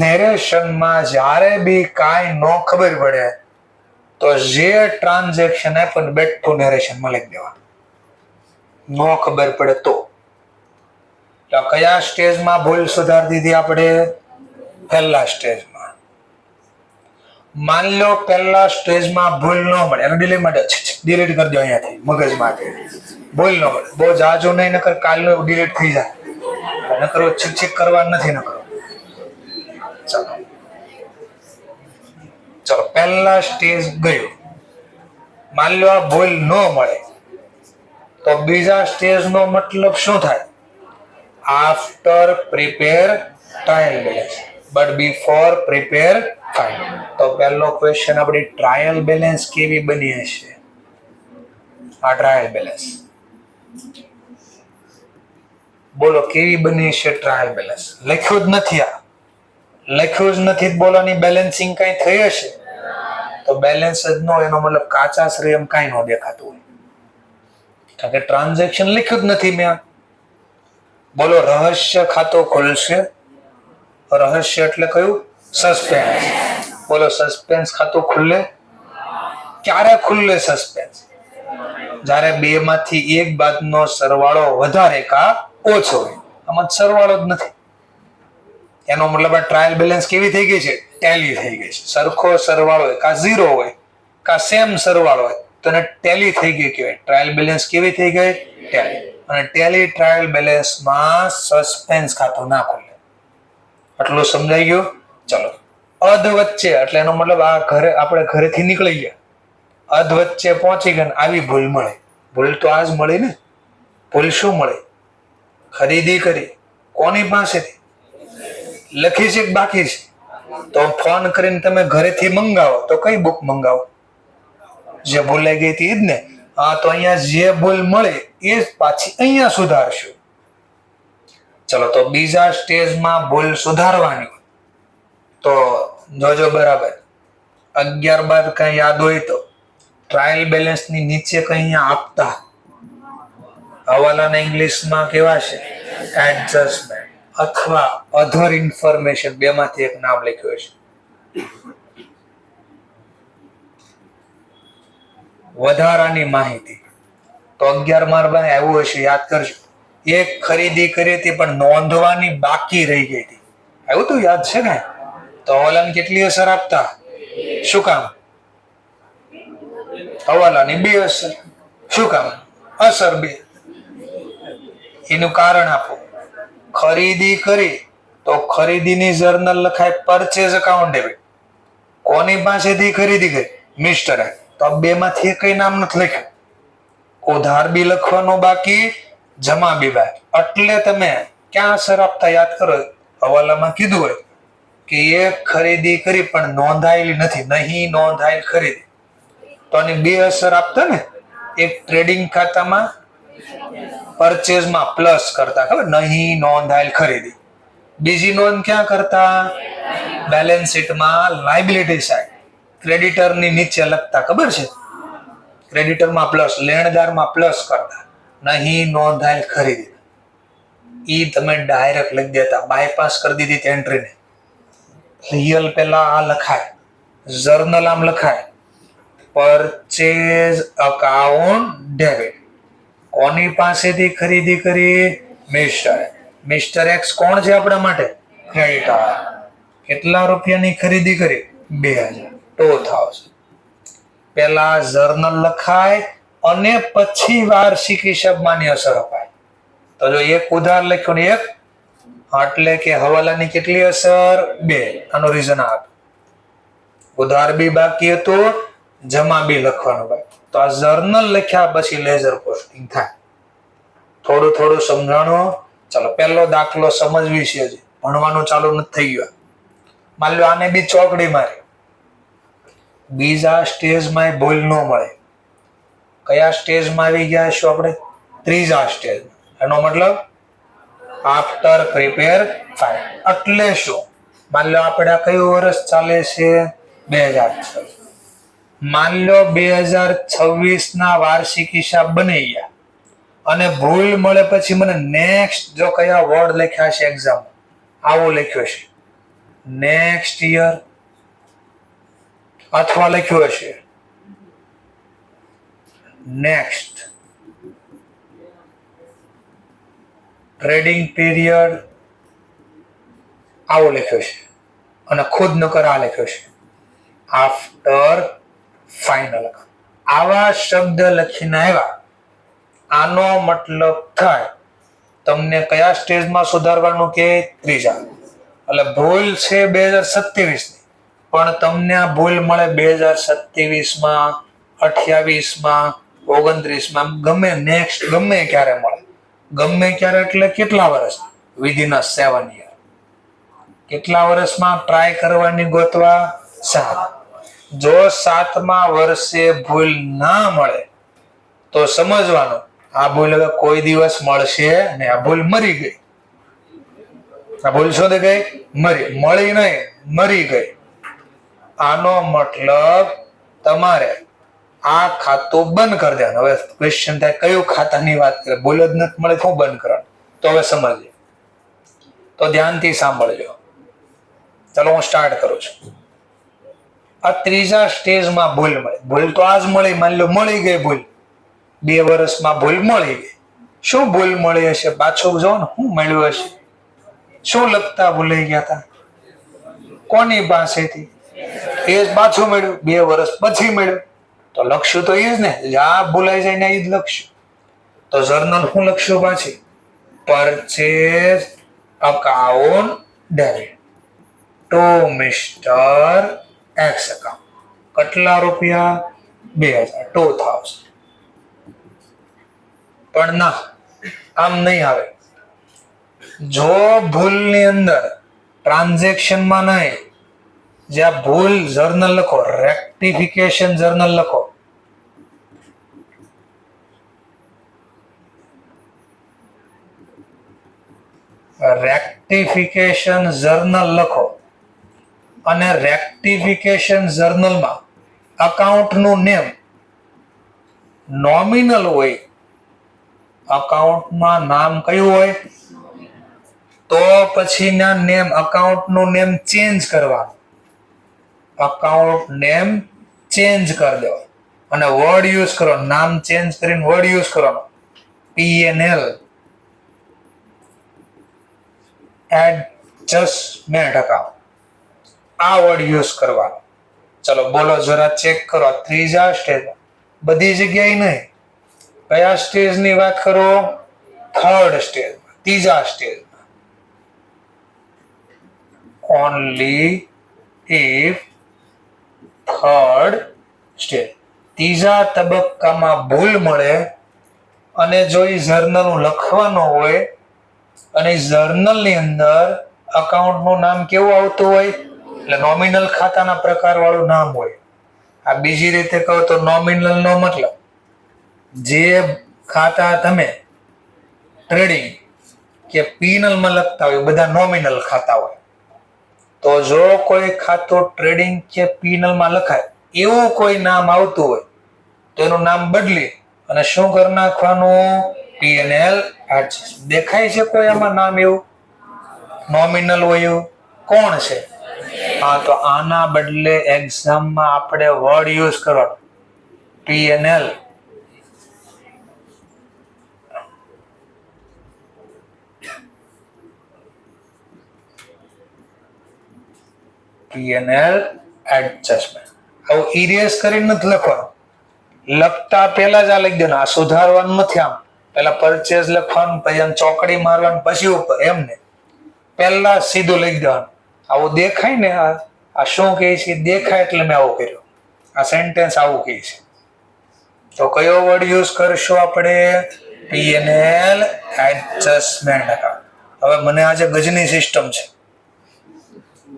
નેરેશનમાં જ્યારે બી કાંઈ ન ખબર પડે તો જે ટ્રાન્ઝેક્શન પણ બેઠું નેરેશનમાં લખી દેવાનું. ન ખબર પડે તો કયા સ્ટેજમાં ભૂલ સુધારી દીધી આપણે? પહેલા સ્ટેજમાં. માન લો પહેલા સ્ટેજમાં ભૂલ ન મળે, એનો ડિલીટ કરી દો અહીંયાથી મગજમાંથી. ભૂલ ન મળે, બહુ જાજો નહીં, નકર કાલનો ડિલીટ થઈ જાય. નકર છીક કરવા નથી. નકર ચલો પહેલા સ્ટેજ ગયો. માન લો આ ભૂલ ન મળે તો બીજા સ્ટેજ નો મતલબ શું થાય? After prepare trial balance but before prepare final. તો પહેલો ક્વેશ્ચન આપણી ટ્રાયલ બેલેન્સ કેવી બની હશે? આ ટ્રાયલ બેલેન્સ બોલો કેવી બની છે? ટ્રાયલ બેલેન્સ લખ્યું જ નથી. આ લખ્યું જ નથી. બોલોની બેલેન્સિંગ કઈ થઈ હશે તો બેલેન્સ જ નો, એનો મતલબ કાચા શ્રેય એમ કઈ ન દેખાતું હોય. કારણ કે ટ્રાન્ઝેક્શન લખ્યું જ નથી મેં. બોલો રહસ્ય ખાતું ખુલશે. રહસ્ય એટલે કયું? સસ્પેન્સ. બોલો સસ્પેન્સ ખાતું ખુલે. ક્યારે ખુલે સસ્પેન્સ? જ્યારે બે માંથી એક બાદનો સરવાળો વધારે કા ઓછો હોય. આમાં સરવાળો જ નથી. એનો મતલબ આ ટ્રાયલ બેલેન્સ કેવી થઈ ગઈ છે? ટેલી થઈ ગઈ છે. સરખો સરવાળો હોય કા ઝીરો હોય કા સેમ સરવાળો હોય તો એને ટેલી થઈ ગઈ કહેવાય. ટ્રાયલ બેલેન્સ કેવી થઈ ગઈ? ટેલી. અને ટેલી ટ્રાયલ બેલેન્સમાં સસ્પેન્સ ખાતું ના ખુલે. આટલું સમજાઈ ગયું? ચલો. અધ વચ્ચે એટલે એનો મતલબ આ આપણે ઘરેથી નીકળી ગયા, અધ વચ્ચે પહોંચી ગયા, આવી ભૂલ મળે. ભૂલ તો આ જ મળી ને. ભૂલ શું મળે? ખરીદી કરી. કોની પાસેથી? લખી છે કે બાકી છે? તો ફોન કરીને તમે ઘરેથી મંગાવો તો કઈ બુક મંગાવો? જે ભૂલાઈ ગઈ હતી એ જ ને. હા, તો અહીંયા જે ભૂલ મળે એ જ પાછી અહીંયા સુધારશું. ચલો, તો બીજા સ્ટેજમાં ભૂલ સુધારવાની તો જોજો બરાબર. 11 બાદ કઈ યાદ હોય તો ટ્રાયલ બેલેન્સ ની નીચે કઈ અહીંયા આપતા હવાલાના ઇંગ્લિશમાં કેવા છે? એડજસ્ટમેન્ટ અથવા અધર ઇન્ફોર્મેશન, બેમાંથી એક નામ લખ્યું છે. વધારાની માહિતી તો 11 માર્કમાં આવ્યું હશે, યાદ કરજો. એક ખરીદી કરી હતી પણ નોંધવાની બાકી રહી ગઈ હતી. આવ્યું તો યાદ છે ને? તો હવાલાની કેટલી અસર આપતા? શું કામ? હવાલાની 2 અસર. શું કામ? અસર 2. એનું કારણ આપો. ખરીદી કરી તો ખરીદીની જર્નલ લખાય પરચેઝ અકાઉન્ટ ડેબિટ. કોની પાસેથી ખરીદી કરી? મિસ્ટર. તો આ 2 માંથી કઈ નામ નથી લખ્યું. ઉધાર બી લખવાનો બાકી, જમા બી બાકી. એટલે તમે ક્યાં અસર આપતા યાદ કરો. હવાલામાં કીધું હોય કે એક ખરીદી કરી પણ નોંધાયેલી નથી, નહીં નોંધાયેલ ખરીદી, તો આની 2 અસર આપતા ને. એક ટ્રેડિંગ ખાતામાં પરચેઝમાં પ્લસ કરતા, ખબર? નહીં નોંધાયેલ ખરીદી. બીજી નોંધ ક્યાં કરતા? બેલેન્સ શીટમાં લાયબિલિટી સાઈડ ક્રેડિટરની નીચે લખતા, ખબર છે? ક્રેડિટરમાં પ્લસ, લેણદારમાં પ્લસ કરતા. નહીં નોંધાયેલ ખરીદી ઈ તમે ડાયરેક્ટ લખી દેતા, બાયપાસ કરી દીધી એન્ટ્રીને. રિયલ પેલા આ લખાય, જર્નલ આમ લખાય, પરચેઝ અકાઉન્ટ ડેબિટ. કોની પાસેથી ખરીદી કરી? મિસ્ટર. મિસ્ટર એક્સ કોણ છે આપણા માટે? ક્રેડિટર. કેટલા રૂપિયાની ખરીદી કરી? 2000. 2000. પેલા જર્નલ લખાય અને પછી વાર્ષિક હિસાબમાંની અસર અપાય. તો જો એક ઉધાર લખ્યો ને એક, એટલે કે હવાલાની કેટલી અસર? 2. આનો રીઝન આ. ઉધાર બી બાકી હતું, જમા બી લખવાનું બાકી. તો આ જર્નલ લખ્યા પછી લેઝર પોસ્ટિંગ થાય. થોડું થોડું સમજાણું. ચાલો, પહેલો દાખલો સમજવી છે. હજી ભણવાનું ચાલુ નથી થઈ ગયું. માની લો આને બી ચોકડી મારી. બીજા સ્ટેજમાં ભૂલ ન મળે. કયા સ્ટેજમાં આવી ગયા છો આપણે? ત્રીજા સ્ટેજમાં. એનો મતલબ આફ્ટર પ્રિપેર ફાઇલ. એટલે શું? માની લો આપણે કયું વર્ષ ચાલે છે? 2026. માની લો 2026 ના વાર્ષિક હિસાબ બની ગયા અને ભૂલ મળે પછી મને નેક્સ્ટ, જો કયા વર્ડ લખ્યા છે એક્ઝામ આવું લખ્યું છે નેક્સ્ટ યર, અથવા લખ્યું હશે નેક્સ્ટ ટ્રેડિંગ પીરિયડ, આવું લખ્યું છે. અને ખુદ નકર આ લખ્યું છે આફ્ટર ફાઇનલ. આવા શબ્દ લખીને આવ્યા, આનો મતલબ થાય તમને કયા સ્ટેજમાં સુધારવાનું કે? ત્રીજા. એટલે ભૂલ છે 2027 ની, પણ તમને આ ભૂલ મળે 2027માં, 28માં, 29માં, ગમે નેક્સ્ટ ગમે ક્યારે મળે. ગમે ક્યારે એટલે કેટલા વર્ષ? Within 7 year. કેટલા વર્ષમાં ટ્રાય કરવાની ગોતવા? 7. જો 7મા વર્ષે ભૂલ ના મળે તો સમજવાનું આ ભૂલ હવે કોઈ દિવસ મળશે ને. આ ભૂલ મરી ગઈ. આ ભૂલ શું થઈ ગઈ? મળી નહીં, મરી ગઈ. આનો મતલબ તમારે આ ખાતું બંધ કરી દેવાનું. હવે ક્વેશ્ચન થાય કયું ખાતાની વાત કરે? ભૂલ જ નથી મળે શું બંધ કરવાનું? તો હવે સમજીએ. તો ધ્યાનથી સાંભળજો. ચલો, હું સ્ટાર્ટ કરું છું. આ ત્રીજા સ્ટેજમાં ભૂલ મળે. ભૂલ તો આજ મળી, માની લો મળી ગઈ ભૂલ, 2 વર્ષમાં ભૂલ મળી ગઈ. શું ભૂલ મળી હશે? પાછું જો ને શું મળ્યું હશે? શું લખતા ભૂલાઈ ગયા હતા? કોની પાસેથી? એ જ પાછું મળ્યું, 2 વર્ષ પછી મળ્યું. તો લખશું તો એ જ ને, આ ભૂલાઈ જાય ને એ જ લખશું. તો જર્નલ શું લખશું? પાછી purchase account debit two mister x account. કેટલા રૂપિયા? 2000. પણ ના, આમ નહીં આવે. જો ભૂલની અંદર ટ્રાન્ઝેક્શનમાં નહીં, જ્યાં ભૂલ જર્નલ લખો, રેક્ટિફિકેશન જર્નલ લખો. રેક્ટિફિકેશન જર્નલ લખો અને રેક્ટિફિકેશન જર્નલમાં અકાઉન્ટનું નેમ નોમિનલ હોય. અકાઉન્ટમાં નામ કયું હોય? તો પછીના નેમ, અકાઉન્ટનું નેમ ચેન્જ કરવાનું. અકાઉન્ટ નેમ ચેન્જ કરી દેવાનું અને વર્ડ યુઝ કરો. નામ ચેન્જ કરીને વર્ડ યુઝ કરવાનો. P&L એડજસ્ટમેન્ટ અકાઉન્ટ, આ વર્ડ યુઝ કરવાનો. ચલો બોલો જરા, ચેક કરો. ત્રીજા સ્ટેજ, બધી જગ્યાએ નહીં. કયા સ્ટેજની વાત કરો? થર્ડ સ્ટેજ, ત્રીજા stage. Only if third stage, ત્રીજા તબક્કામાં ભૂલ મળે અને જો એ જર્નલ લખવાનો હોય અને જર્નલની અંદર અકાઉન્ટનું નામ કેવું આવતું હોય? એટલે નોમિનલ ખાતાના પ્રકાર વાળું નામ હોય. આ બીજી રીતે કહો તો નોમિનલ નો મતલબ જે ખાતા તમે ટ્રેડિંગ કે પીનલ માં લખતા હોય બધા નોમિનલ ખાતા હોય. તો જો કોઈ ખાતું ટ્રેડિંગ કે પીનલ માં લખાય એવું કોઈ નામ આવતું હોય તો એનું નામ બદલી અને શું કરી નાખવાનું? P&L adjust. દેખાય છે કોઈ આમાં નામ એવું નોમિનલ હોય એવું? કોણ છે? હા, તો આના બદલે એક્ઝામમાં આપણે વર્ડ યુઝ કરવાનો. P&L adjustment. આવું ઇરેઝ કરીને નથી લખવાનું. લખતા પહેલા જ આ લખી દેવાનું. આ સુધારવાનું નથી. આમ પહેલા પરચેઝ લખવાનું, પછી આમ ચોકડી મારવાનું, પછી ઉપર. એમને પહેલા સીધું લખી દેવાનું. આવું દેખાય ને, આ શું કહે છે? દેખાય એટલે મેં આવું કર્યું. આ સેન્ટેન્સ આવું કહે છે. તો કયો વર્ડ યુઝ કરશું આપણે? P&L adjustment account. હવે મને આજે ગજની સિસ્ટમ છે.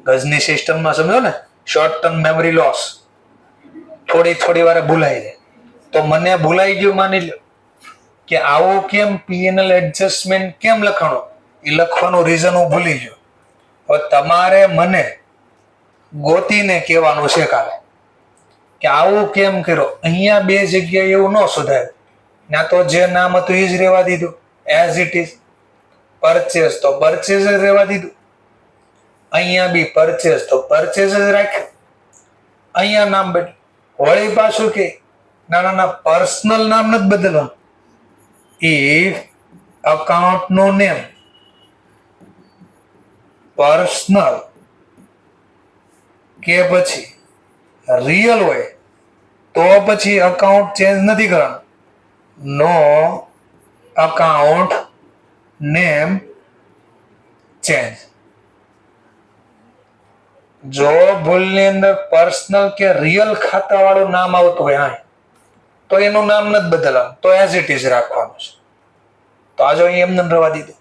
ગજની સિસ્ટમમાં સમજો ને, શોર્ટ ટર્મ મેમરી લોસ, થોડી વારે ભૂલાઈ જાય. તો મને ભૂલાઈ ગયું, માની લો કે આવું કેમ P&L એડજસ્ટમેન્ટ કેમ લખવાનું? એ લખવાનું રીઝન હું ભૂલી ગયો. હવે તમારે મને ગોતીને કહેવાનું છે કાલે કે આવું કેમ કર્યો. અહીંયા 2 જગ્યાએ એવું ન સુધાર્યું. ના તો જે નામ હતું એ જ રહેવા દીધું એઝ ઇટ ઇઝ. પરચેઝ તો પરચેઝ જ રહેવા દીધું. અહીંયા બી પરચેઝ તો પરચેઝ જ રાખ્યું. અહીંયા નામ બદલ વળી પાછું કે ના, પર્સનલ નામ નથી બદલવાનું. ઇફ અકાઉન્ટ નું નેમ પર્સનલ કે પછી રિયલ હોય તો પછી અકાઉન્ટ ચેન્જ નથી કરવાનું. નો અકાઉન્ટ નેમ ચેન્જ. જો ભૂલની અંદર પર્સનલ કે રિયલ ખાતા વાળું નામ આવતું હોય હા, તો એનું નામ નથી બદલવાનું, તો એઝ ઇટ ઇઝ રાખવાનું છે. તો આ જો અહીં એમને રવા દીધું.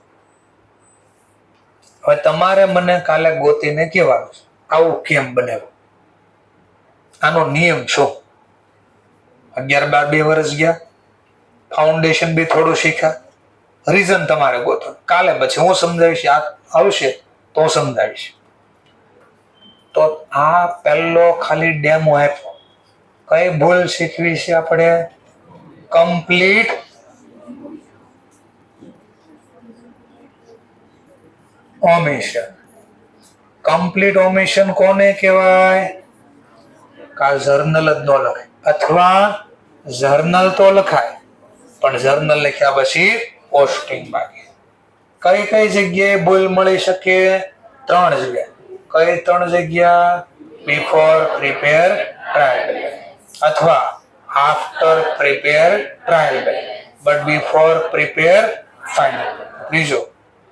હવે તમારે મને કાલે ગોતીને કહેવાનું છે આવું કેમ બનેવું, આનો નિયમ શું. 11-12 2 વર્ષ ગયા, ફાઉન્ડેશન બી થોડું શીખ્યા, રીઝન તમારે ગોતો. કાલે પછી હું સમજાવીશ, આવશે તો હું સમજાવીશ. તો આ પહેલો ખાલી ડેમો આપ્યો. કઈ ભૂલ શીખવી છે આપણે? કમ્પ્લીટ ઓમિશન. કમ્પ્લીટ ઓમિશન કોને કહેવાય? કા જર્નલ જ ન લખાય, અથવા જર્નલ તો લખાય પણ જર્નલ લખ્યા પછી પોસ્ટિંગ બાકી. કઈ કઈ જગ્યાએ ભૂલ મળી શકે? 3 જગ્યા. કઈ 3 જગ્યા? બિફોર પ્રિપેર ટ્રાયલ બેલેન્સ અથવા after prepare trial balance but before prepare final. ત્રીજો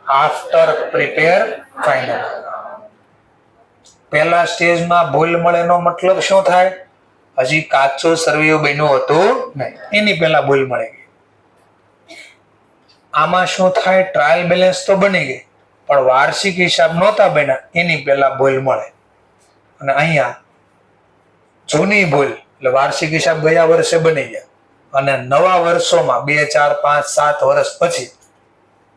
આફ્ટર પ્રિપેર ફાઇનલ. પહેલા સ્ટેજમાં ભૂલ મળે એનો મતલબ શું થાય? હજી કાચો સર્વે બન્યું હતું નહીં, એની પહેલા ભૂલ મળી ગઈ. આમાં શું થાય? ટ્રાયલ બેલેન્સ તો બની ગઈ પણ વાર્ષિક હિસાબ નહોતા બન્યા, એની પહેલા ભૂલ મળે. અને અહીંયા જૂની ભૂલ એટલે વાર્ષિક હિસાબ ગયા વર્ષે બની ગયા અને નવા વર્ષોમાં 2, 4, 5, 7 વર્ષ પછી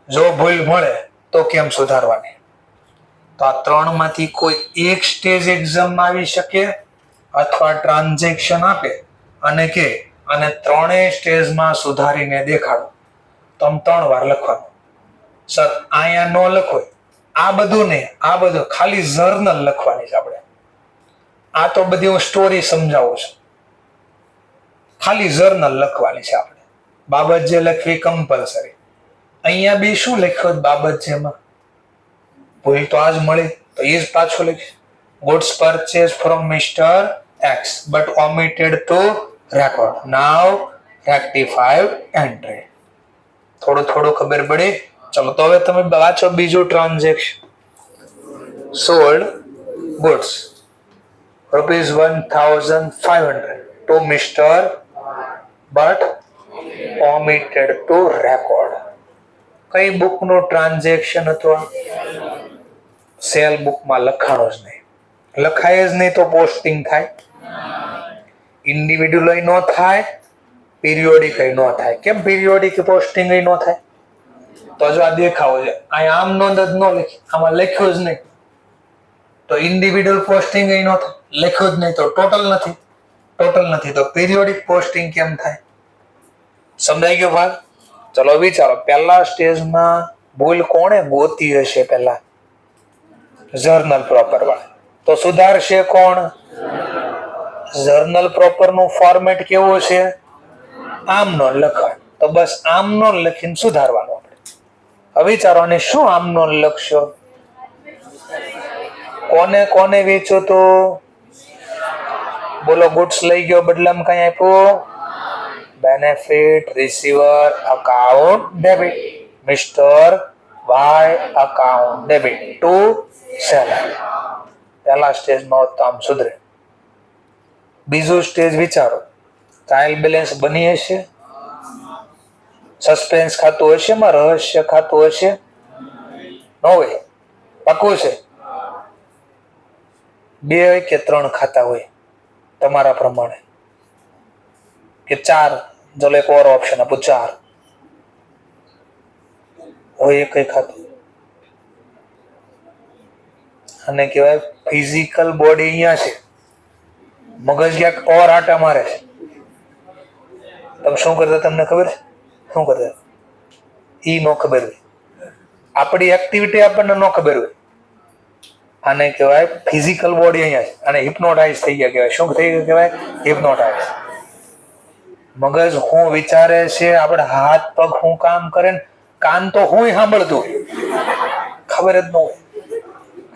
જો ભૂલ મળે તો કેમ સુધારવાની? તો આ 3 માંથી કોઈ એક સ્ટેજ એક્ઝામમાં આવી શકે અથવા ટ્રાન્ઝેક્શન આપે અને કે અને 3 સ્ટેજમાં સુધારીને દેખાડો. તો 3 વાર લખવાનું. સર અહીંયા નો લખો, આ બધું નહીં, આ બધું ખાલી જર્નલ લખવાની છે આપણે. આ તો બધી હું સ્ટોરી સમજાવું છું. ખાલી જર્નલ લખવાની છે આપણે. બાબત જે લખવી કમ્પલસરી. અહીંયા બી શું લખ્યું બાબત જેમાં? ભૂલ તો આજ મળી તો એ જ પાછું લખીશ. Goods purchase from mister X but omitted to record. Now rectified entry. થોડું ખબર પડી. ચલો તો હવે તમે વાંચો બીજું transaction. Sold goods ₹1,500 to Mr. but omitted to record. કઈ બુકનું ટ્રાન્ઝેક્શન હતું? સેલ બુકમાં લખાણો જ નહીં. લખાય જ નહીં તો પોસ્ટિંગ થાય? ઇન્ડિવિડ્યુઅલ ન થાય, પીરિયોડિક ન થાય. કેમ પીરિયોડિક પોસ્ટિંગ ન થાય? તો જો આ દેખાવો છે, અહીંયા આમ નોંધ જ ન લખી, આમાં લખ્યું જ નહીં તો ઇન્ડિવિડ્યુઅલ પોસ્ટિંગ ન થાય. લખ્યું જ નહીં તો ટોટલ નથી તો પીરિયોડિક પોસ્ટિંગ કેમ થાય? સમજાઈ ગયો ભાગ? ચલો વિચારો, પહેલા સ્ટેજમાં ભૂલ કોણે ગોતી હશે? પહેલા જર્નલ પ્રોપર વાળા. તો સુધારશે કોણ? જર્નલ પ્રોપર નું ફોર્મેટ કેવું છે? આમનો લખાય. તો બસ આમનો લખીને સુધારવાનું આપણે. હવે વિચારો, અને શું આમનો લખશો? કોને વેચો? તો બોલો, ગુડ્સ લઈ ગયો, બદલામાં કઈ આપ્યું? Benefit receiver account debit, mister Y account debit to seller. પહેલા સ્ટેજમાં તો આમ સુધરે. બીજું સ્ટેજ વિચારો, ટ્રાયલ બેલેન્સ બની હશે? સસ્પેન્સ ખાતું હશે? માં રહસ્ય ખાતું હશે? ન હોય? પાકું છે? 2 કે 3 ખાતા હોય તમારા પ્રમાણે, કે 4? ચલો એક ઓર ઓપ્શન આપું, 4 હોય એક ખાતું. અને કહેવાય ફિઝિકલ બોડી અહીંયા છે, મગજ ક્યાંક ઓર આટા મારે છે. તમે શું કરતા? તમને ખબર છે શું કરતા? ઈ નો ખબર હોય. આપણી એક્ટિવિટી આપણને નો ખબર હોય. આને કહેવાય ફિઝિકલ બોડી અહીંયા છે અને હિપ્નોટાઇઝ થઈ ગયા કહેવાય. શું થઈ ગયું કહેવાય? હિપ્નોટાઇઝ. મગજ શું વિચારે છે, આપણે હાથ પગ શું કામ કરે, કાન તો હું સાંભળતું હોય, ખબર જ ન હોય.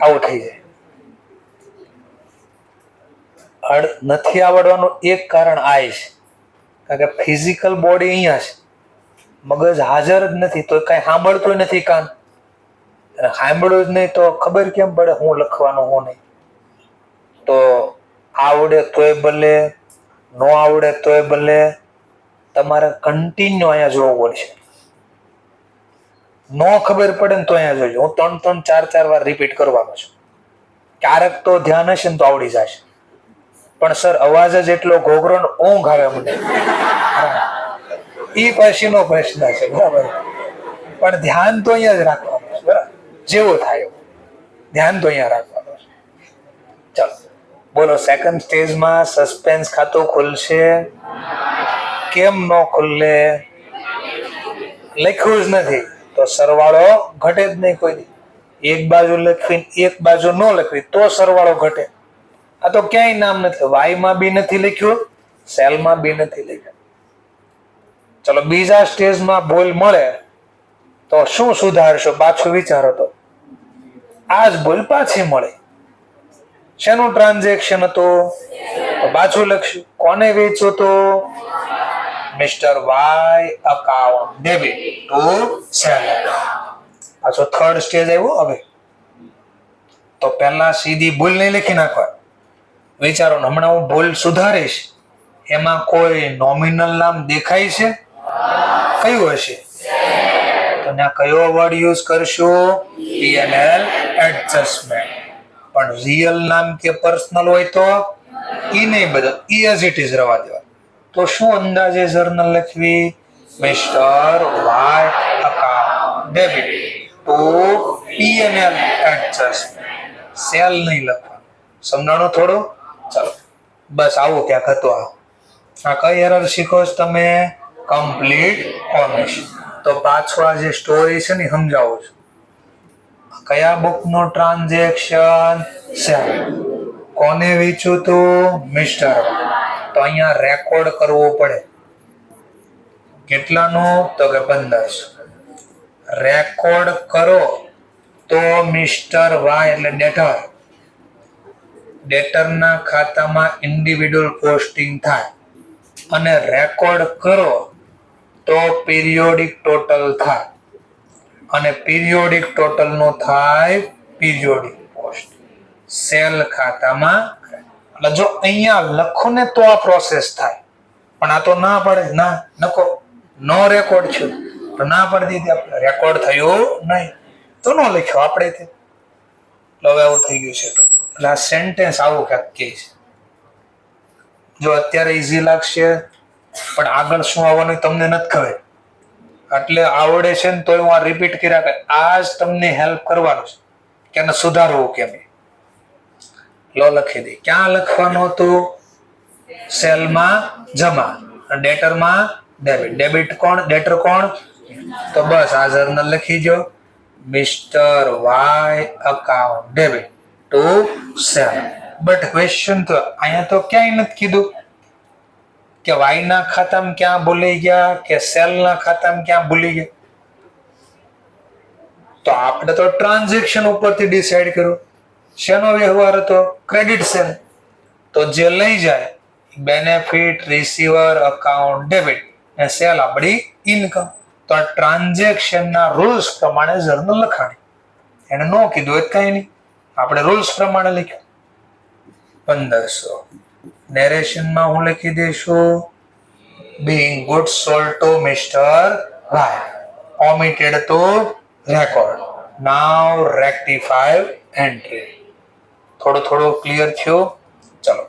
આવું થઈ જાય. નથી આવડવાનું એક કારણ આ છે, કારણ કે ફિઝિકલ બોડી અહીંયા છે, મગજ હાજર જ નથી તો કઈ સાંભળતું નથી કાન. સાંભળ્યું જ નહીં તો ખબર કેમ પડે હું લખવાનું હું નહીં? તો આવડે તોય ભલે, ન આવડે તોય ભલે, તમારે કન્ટિન્યુ અહીંયા જોવું પડશે. ન ખબર પડે ને તો અહીંયા જોજો. હું 3, 4 વાર રિપીટ કરવાનો છું. ક્યારેક તો ધ્યાન હશે ને તો આવડી જશે. પણ સર અવાજ જ એટલો ઘોઘરો ને ઊંઘ આવે મને, એ પછીનો પ્રશ્ન છે, બરાબર? પણ ધ્યાન તો અહીંયા જ રાખવાનું છે, બરાબર? જેવો થાય એવું ધ્યાન તો અહીંયા રાખવાનું છે. ચાલો બોલો, સેકન્ડ સ્ટેજમાં સસ્પેન્સ ખાતું ખુલશે? કેમ ન ખુલે? લખ્યું જ નથી તો સરવાળો ઘટે જ નહીં કોઈ. એક બાજુ લખવી એક બાજુ ન લખવી તો સરવાળો ઘટે. આ તો ક્યાંય નામ નથી, વાયમાં બી નથી લખ્યું, સેલમાં બી નથી લખ્યું. ચલો બીજા સ્ટેજમાં ભૂલ મળે તો શું સુધારશો? પાછું વિચારો તો આ જ ભૂલ પાછી મળી. શેનું ટ્રાન્ઝેક્શન હતું? તો પાછું લખશું. કોને વેચ્યું તો? Mister Y account debit to seller. પાછો થર્ડ સ્ટેજ આવ્યો. હવે તો પહેલા સીધી ભૂલ નહીં લખી નાખવા. વિચારો, હમણાં હું ભૂલ સુધારીશ, એમાં કોઈ નોમિનલ નામ દેખાય છે? કયું હશે? તો ત્યાં કયો વર્ડ યુઝ કરશું? P&L adjustment. પણ રિયલ નામ કે પર્સનલ હોય તો ઈ નહીં બદલ, ઈ એઝ ઇટ ઇઝ રહેવા દેવા. તો શું અંદાજે જર્નલ લખવી? Mister Y account debit to P&L adjustment. Sale નહીં લખવાનું. સમજાણું થોડું? ચાલો, બસ આવું ક્યાંક હતું. આ કઈ એરર શીખો છો તમે? કમ્પ્લીટ ઓમિશન. તો પાછો આ જે સ્ટોરી છે ને સમજાવો છો. કયા બુક નો ટ્રાન્ઝેક્શન? સેલ. કોને વેચ્યું તું? મિસ્ટર. તો અહીંયા રેકોર્ડ કરવો પડે. કેટલાનું? તો કે 1500. રેકોર્ડ કરો તો મિસ્ટર વાય એટલે ડેટરના ખાતામાં ઇન્ડિવિડ્યુઅલ પોસ્ટિંગ થાય, અને રેકોર્ડ કરો તો પીરિયોડિક ટોટલ થાય, અને પીરિયોડિક ટોટલ નો થાય પીરિયોડિક પોસ્ટ સેલ ખાતામાં. એટલે જો અહીંયા લખો ને તો આ પ્રોસેસ થાય, પણ આ તો ના પડે. ના નકો નો રેકોર્ડ છે તો ના પડી દીધી. આપણે રેકોર્ડ થયો નહીં તો નો લખ્યો આપણે. હવે આવું થઈ ગયું છે. એટલે આ સેન્ટેન્સ આવું ક્યાંક કહે છે. જો અત્યારે ઈઝી લાગશે, પણ આગળ શું આવવાનું તમને નથી ખબર. એટલે આવડે છે ને તોય હું આ રિપીટ કર્યા કરે. આ જ તમને હેલ્પ કરવાનું છે કે એને સુધારવું કેમ. લો લખી દે. ક્યાં લખવાનું હતું? સેલમાં જમા, ડેટરમાં ડેબિટ. ડેબિટ કોણ? ડેટર કોણ? તો બસ આ જર્નલ લખી જો. Mister Y account debit to sale. But question તો અહીંયા તો ક્યાંય નથી કીધું કે વાય ના ખાતામાં ક્યાં ભૂલી ગયા કે સેલ ના ખાતામાં ક્યાં ભૂલી ગયા. તો આપણે તો ટ્રાન્ઝેક્શન ઉપરથી ડિસાઈડ કર્યું. શેનો વ્યવહાર હતો? Credit cell. તો જે લઈ જાય બેનિફિટ રિસીવર અકાઉન્ટ ડેબિટ, અને સેલ આપણી ઇનકમ. તો આ ટ્રાન્ઝેક્શન ના રૂલ્સ પ્રમાણે જર્નલ લખાણી. એને નો કીધું એ કઈ નહીં, આપણે રૂલ્સ પ્રમાણે લખ્યું. 1500. નેરેશનમાં હું લખી દઈશું being good sold to Mr. Y. Omitted to record. Now rectify entry. થોડું ક્લિયર થયું. ચલો,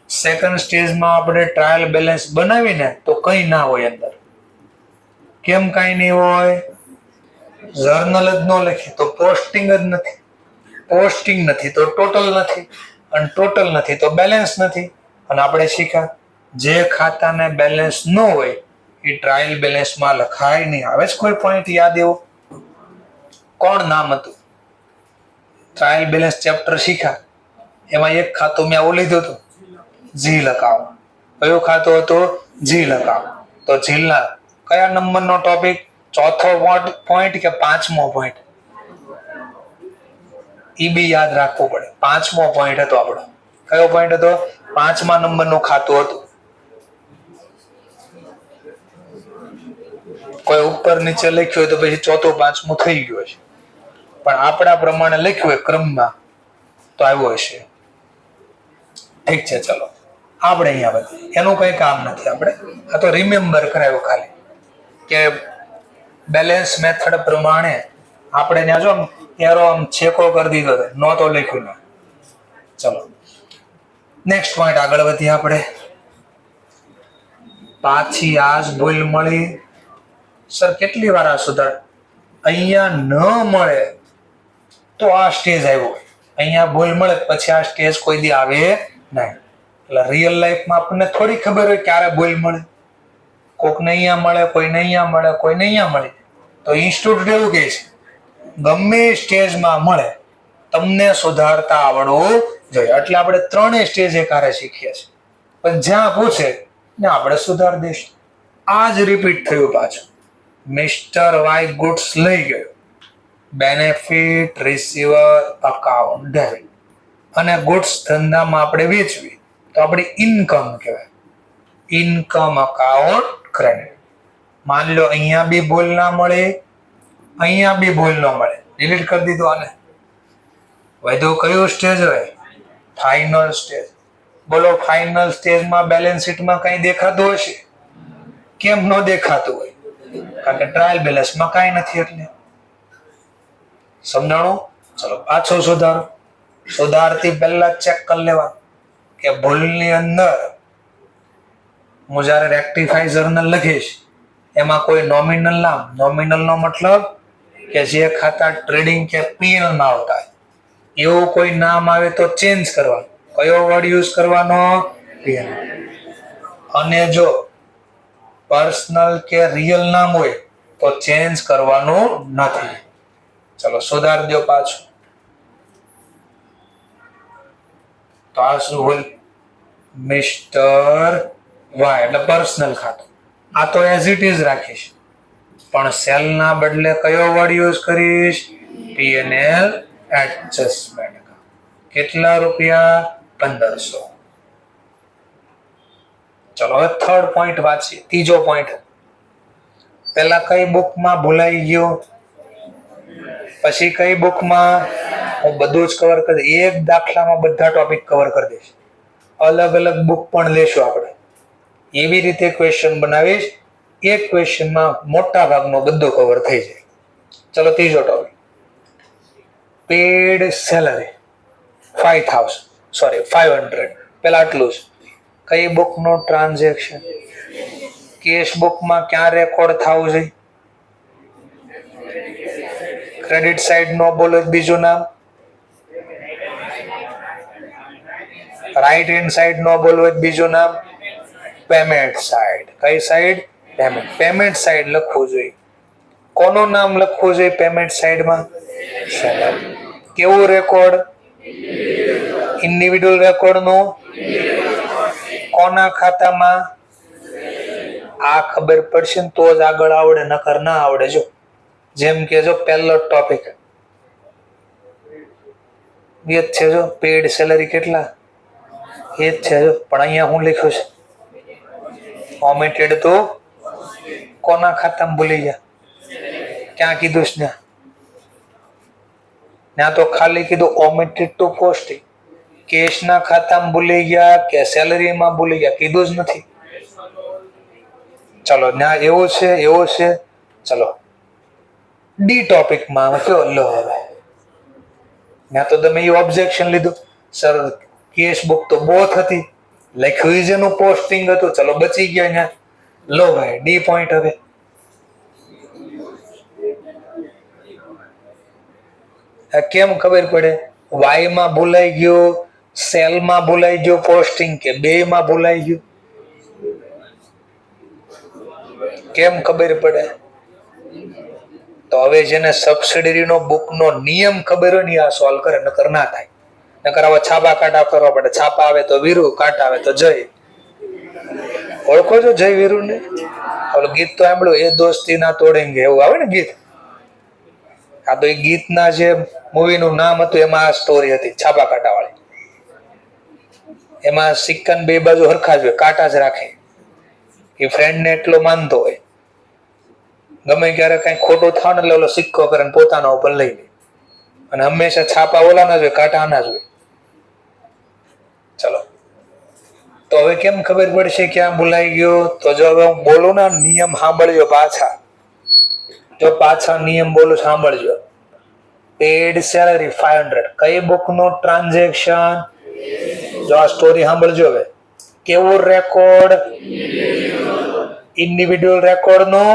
સેકન્ડ સ્ટેજમાં આપણે ટ્રાયલ બેલેન્સ બનાવીને તો કઈ ના હોય અંદર. કેમ કઈ નહીં હોય? જર્નલ જ ન લખી તો પોસ્ટિંગ જ નથી, પોસ્ટિંગ નથી તો ટોટલ નથી, અને ટોટલ નથી તો બેલેન્સ નથી. અને આપણે શીખ્યા જે ખાતાને બેલેન્સ ન હોય એ ટ્રાયલ બેલેન્સમાં લખાય નહીં. આવે જ કોઈ પોઈન્ટ યાદ એવો? કોણ નામ હતું? ટ્રાયલ બેલેન્સ ચેપ્ટર શીખ્યા, એમાં એક ખાતું મેં આવું લીધું હતું, ઝીલ અકાઉન્ટ. કયું ખાતું હતું? ઝીલ અકાઉન્ટ. તો ઝીલના કયા નંબરનો ટોપિક? ચોથો પોઈન્ટ કે પાંચમો પોઈન્ટ? ઈ બી યાદ રાખવું પડે. પાંચમો પોઈન્ટ હતો આપણો. કયો પોઈન્ટ હતો? 5મા નંબરનું ખાતું હતું. કોઈ ઉપર નીચે લખ્યું હોય તો પછી ચોથું પાંચમું થઈ ગયું હશે, પણ આપણા પ્રમાણે લખ્યું હોય ક્રમમાં તો આવ્યો હશે. ઠીક છે, ચલો આપણે અહીંયા બધું એનું કઈ કામ નથી. આપણે આ તો રિમેમ્બર કરાવ્યું ખાલી કે બેલેન્સ મેથડ પ્રમાણે આપણે ત્યાં જો એરો આમ છેકો કરી દીધો, નો તો લખ્યું ના. ચલો નેક્સ્ટ પોઈન્ટ આગળ વધીએ આપણે. પાછી આ જ ભૂલ મળી. સર કેટલી વાર આ સુધાર? અહીંયા ન મળે તો આ સ્ટેજ આવ્યો. અહીંયા ભૂલ મળે પછી આ સ્ટેજ કોઈ દી આવે નહીં. એટલે રિયલ લાઈફમાં આપણને થોડી ખબર હોય ક્યારે ભૂલ મળે. કોકને અહીંયા મળે, કોઈને અહીંયા મળે, કોઈને અહીંયા મળે. તો ઇન્સ્ટિટ્યૂટ એવું કહે છે ગમે સ્ટેજમાં મળે તમને સુધારતા આવડવું જોઈએ. એટલે આપણે 3 સ્ટેજ એકારે શીખીએ છીએ, પણ જ્યાં પૂછે ને આપણે સુધાર દઈશું. આ જ રિપીટ થયું પાછું. મિસ્ટર વાય ગુડ્સ લઈ ગયો, બેનિફિટ રિસીવર અકાઉન્ટ ડેબિટ, અને ગુડ્સ ધંધામાં આપણે વેચવી તો આપણી ઇન્કમ કહેવાય, ઇન્કમ અકાઉન્ટ ક્રેડિટ. માની લો અહીંયા બી ભૂલ ના મળે, અહીંયા બી ભૂલ ન મળે, ડિલીટ કરી દીધું આને. વધુ કયું સ્ટેજ હોય? Final stage. બોલો ફાઇનલ સ્ટેજમાં બેલેન્સ શીટમાં કઈ દેખાતું હશે? કેમ ન દેખાતું હોય? કારણ કે ટ્રાયલ બેલેન્સમાં કઈ નથી એટલે. સમજાણું? ચલો પાછો સુધારો. સુધારતી પહેલા ચેક કરી લેવાનું કે ભૂલની અંદર હું જયારે રેક્ટિફાઈ જર્નલ લખીશ એમાં કોઈ નોમિનલ નામ, નોમિનલ નો મતલબ કે જે ખાતા ટ્રેડિંગ કે પીએલ માં આવતા એવું કોઈ નામ આવે તો ચેન્જ કરવાનું. કયો વર્ડ યુઝ કરવાનો? પીએલ. અને જો પર્સનલ કે રિયલ નામ હોય તો ચેન્જ કરવાનું નથી. ચલો સુધાર દો પાછું. તો આ શું હોય? મિસ્ટર વાય એટલે પર્સનલ ખાતું. આ તો એઝ ઇટ ઇઝ રાખીશ, પણ સેલ ના બદલે કયો વર્ડ યુઝ કરીશ? P&L adjustment. કેટલા રૂપિયા? 1500. ચલો હવે થર્ડ પોઈન્ટ વાંચીએ. ત્રીજો પોઈન્ટ. પેલા કઈ બુકમાં ભૂલાઈ ગયો, પછી કઈ બુકમાં? હું બધું જ કવર કરી દઈશ. એક દાખલામાં બધા ટોપિક કવર કરી દઈશ. અલગ અલગ બુક પણ લેશું આપણે. એવી રીતે ક્વેશ્ચન બનાવીશ, એક ક્વેશ્ચનમાં મોટા ભાગનો બધું કવર થઈ જાય. ચલો ત્રીજો ટોપિક. Pad salary 500. પેલા આટલું જ. કઈ બુકનો ટ્રાન્ઝેક્શન? કેશ બુકમાં ક્યાં રેકોર્ડ થવું જોઈએ? ક્રેડિટ સાઈડ નો બોલો બીજું નામ. રાઈટ હેન્ડ સાઈડ નો બોલો બીજું નામ. Payment side. કઈ સાઈડ? પેમેન્ટ. પેમેન્ટ સાઈડ લખવું જોઈએ. કોનું નામ લખવું જોઈએ પેમેન્ટ સાઈડમાં? સેલર. કેવું રેકોર્ડ? ઇન્ડિવિડ્યુઅલ રેકોર્ડ નું. કોના ખાતામાં? આ ખબર પડશે ને તો જ આગળ આવડે, નકર ના આવડે. જો જેમ કે જો પહેલો ટોપિક એ જ છે. જો પેડ સેલરી કેટલા? એ જ છે. જો પણ અહીંયા હું લખ્યું છે ઓમિટેડ તો કોના ખાતામાં ભૂલી ગયા? ક્યાં કીધું છે? ત્યાં તો ખાલી કીધું ઓમિટેડ ટુ પોસ્ટિંગ. કેશના ખાતામાં ભૂલી ગયા કે સેલરીમાં ભૂલી ગયા? કીધું જ નથી. ચલો ત્યાં એવું છે, એવું છે. ચલો ડી ટોપિકમાં કયો લો હવે. ત્યાં તો તમે એ ઓબ્જેક્શન લીધું, સર કેશ બુક તો બોથ હતી, લખ્યું જેનું પોસ્ટિંગ હતું. ચલો બચી ગયા ત્યાં. લો ભાઈ ડી પોઈન્ટ. હવે કેમ ખબર પડે? વાય માં ભૂલાઈ ગયો, સેલ માં ભૂલાઈ ગયો પોસ્ટિંગ, કે બે માં ભૂલાઈ ગયું? કેમ ખબર પડે? તો હવે જેને સબસિડરી નો બુક નો નિયમ ખબર હોય ને આ સોલ્વ કરે, નકર ના થાય. નકર હવે છાપા કાટા કરવા પડે. છાપા આવે તો વીરુ, કાટા આવે તો જય. ઓળખો છો જય વીરુ ને? ઓલું ગીત તો સાંભળ્યું, એ દોસ્તી ના તોડેંગે, એવું આવે ને ગીત. આ તો એ ગીતના જે મૂવી નું નામ હતું એમાં આ સ્ટોરી હતી, છાપા કાટા વાળી. એમાં સિક્કન બે બાજુ હરખા જ હોય, કાંટા જ રાખે. એ ફ્રેન્ડ ને એટલો માનતો હોય, ગમે ક્યારે કઈ ખોટું થાય ને એટલે ઓલો સિક્કો કરે પોતાના ઉપર લઈ લે. અને હંમેશા છાપા ઓલા ના જ હોય, કાંટા આના જ હોય. ચલો તો હવે કેમ ખબર પડશે ક્યાં ભૂલાઈ ગયો? તો જો હવે હું બોલું ને નિયમ સાંભળજો પાછા. જો પાછા નિયમ બોલું સાંભળજો. Paid salary 500. કઈ બુક નું ટ્રાન્ઝેક્શન? જો આ સ્ટોરી સાંભળજો હવે. કેવું રેકોર્ડ? ઇન્ડિવિડ્યુઅલ રેકોર્ડ નો.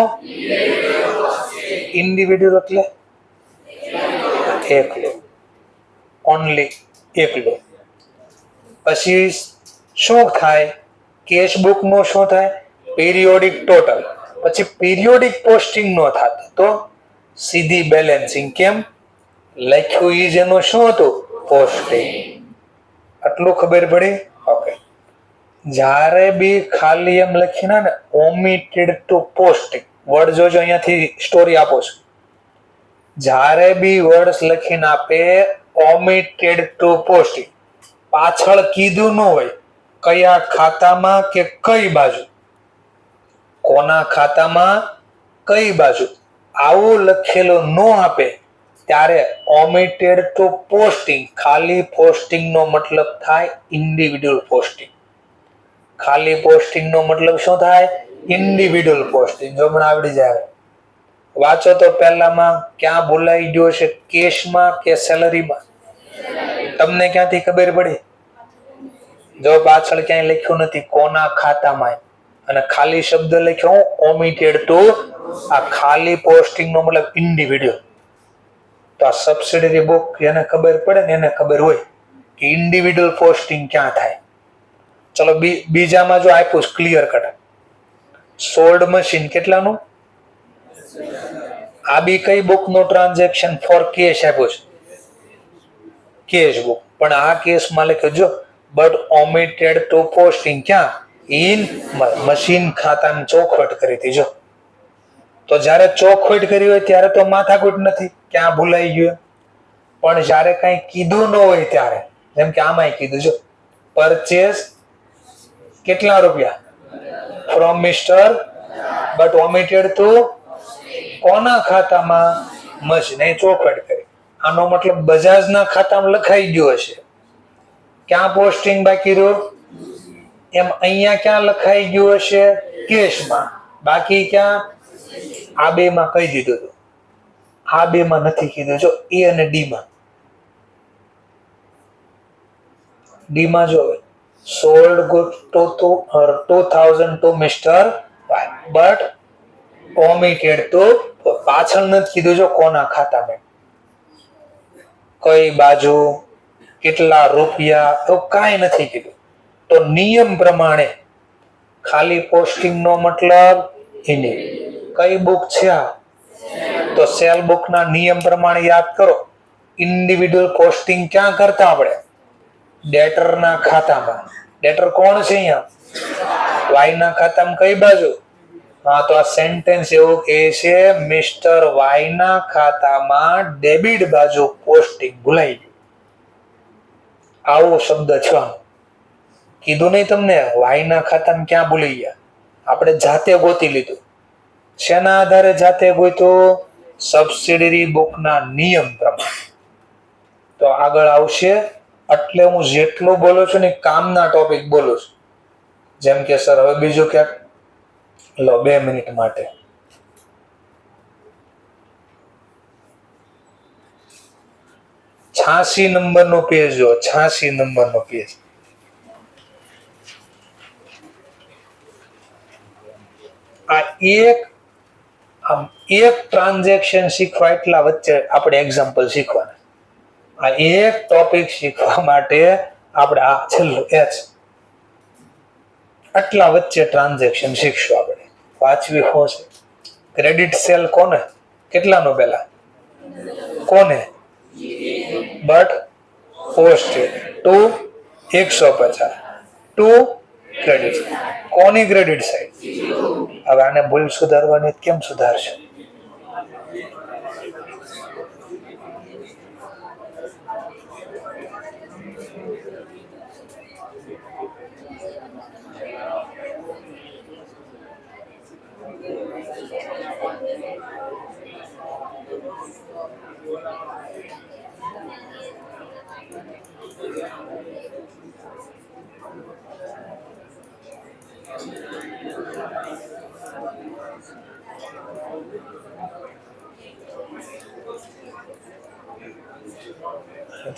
ઇન્ડિવિડ્યુઅલ એટલે એકલો, ઓનલી એકલો. પછી શું થાય? કેશ બુક નો શું થાય? Periodic total. પછી પીરિયોડિક પોસ્ટિંગ નો થતું તો સીધી બેલેન્સિંગ. કેમ? લખ્યું ઈ જેનું શું હતું? પોસ્ટિંગ. આટલું ખબર પડી? ઓકે. જ્યારે બી ખાલી એમ લખીને ને ઓમિટેડ ટુ પોસ્ટિંગ, વર્ડ જોજો, અહીંયાથી સ્ટોરી આપો છો. જ્યારે બી વર્ડ્સ લખીને આપે ઓમિટેડ ટુ પોસ્ટિંગ, પાછળ કીધું ન હોય કયા ખાતામાં કે કઈ બાજુ, કોના ખાતામાં કઈ બાજુ, આવું લખેલું ન આપે ત્યારે ઓમિટેડ ટુ પોસ્ટિંગ. ખાલી પોસ્ટિંગ નો મતલબ થાય ઇન્ડિવિડ્યુઅલ પોસ્ટિંગ. ખાલી પોસ્ટિંગ નો મતલબ શું થાય? Individual posting. જો મને આવડી જાય વાંચો તો પહેલામાં ક્યાં બોલાઈ ગયો છે, કેશમાં કે સેલરીમાં? તમને ક્યાંથી ખબર પડી? જો પાછળ ક્યાંય લખ્યું નથી કોના ખાતામાં, અને ખાલી શબ્દ લખ્યો ઓમિટેડ ટુ, આ ખાલી પોસ્ટિંગ નો મતલબ ઇન્ડિવિડ્યુઅલ. તો આ સબસિડરી બુક એને ખબર પડે ને, એને ખબર હોય કે ઇન્ડિવિડ્યુઅલ પોસ્ટિંગ ક્યાં થાય. ચલો બીજામાં જો આપ્યું ક્લિયર કટ, સોલ્ડ મશીન કેટલાનું? આ બી કઈ બુક નો ટ્રાન્ઝેક્શન ફોર કેશ આપ્યું છે? Cash book. પણ આ કેસમાં લખ્યું જો બટ ઓમિટેડ ટુ પોસ્ટિંગ ક્યાં? ઇન મશીન ખાતામાં ચોખવટ કરી હતી. જો તો જ્યારે ચોખવટ કરી હોય ત્યારે તો માથાકૂટ નથી, ક્યાં ભૂલાઈ ગયું. પણ જ્યારે કઈ કીધું ન હોય ત્યારે, જેમ કે આમાં કીધું જો પરચેસ કેટલા રૂપિયા from mister, but omitted two કોના ખાતામાં? મશીન. એ ચોખવટ કરી. આનો મતલબ બજાજના ખાતામાં લખાઈ ગયો હશે, ક્યાં પોસ્ટિંગ બાકી રહ્યું? એમ અહીંયા ક્યાં લખાઈ ગયું હશે? કેશમાં. બાકી ક્યાં? આ બે માં કહી દીધું હતું, આ બે માં નથી કીધું. જો એ અને ડી માં, ડી માં જો sold goods to 2000 to Mr. Y, but omitted to, પાછળ નથી કીધું જો કોના ખાતામાં, કઈ બાજુ, કેટલા રૂપિયા, તો કાંઈ નથી કીધું. તો નિયમ પ્રમાણે ખાલી પોસ્ટિંગ નો મતલબ એની કઈ બુક છે આ? તો સેલ બુક ના નિયમ પ્રમાણે યાદ કરો, ઇન્ડિવિડ્યુઅલ પોસ્ટિંગ ક્યાં કરતા આપણે? ડેટર ના ખાતામાં. ડેટર કોણ છે અહીંયા? વાય ના ખાતામાં કઈ બાજુ? હા, તો આ સેન્ટેન્સ એવું કહે છે મિસ્ટર વાય ના ખાતામાં ડેબિટ બાજુ પોસ્ટિંગ ભૂલાઈ ગયું. આવો શબ્દ છે. કીધું નહીં તમને વાય ના ખાતામાં ક્યાં ભૂલી ગયા? આપણે જાતે ગોતી લીધું. શેના આધારે જાતે ગોત્યું? સબસિડરી બુકના નિયમ પ્રમાણે. તો આગળ આવશે. એટલે હું જેટલું બોલું છું ને કામના ટોપિક બોલું છું. જેમ કે સર હવે બીજું ક્યાંક લો 2 મિનિટ માટે. છ્યાસી નંબરનો પેજ જો, 86 નંબરનો પેજ. આ એક ટ્રાન્ઝેક્શન શીખવા એટલા વચ્ચે આપણે એક્ઝામ્પલ શીખવાના. આ એક ટોપિક શીખવા માટે આપણે આ છેલ્લું એચ આટલા વચ્ચે ટ્રાન્ઝેક્શન શીખશું. આપણે વાંચવી શું છે? ક્રેડિટ સેલ કોને? કેટલાનો પેલા? કોને? But posted to 150 to credit. કોની ક્રેડિટ સાઈડ? હવે આને ભૂલ સુધારવાની કેમ સુધારશે?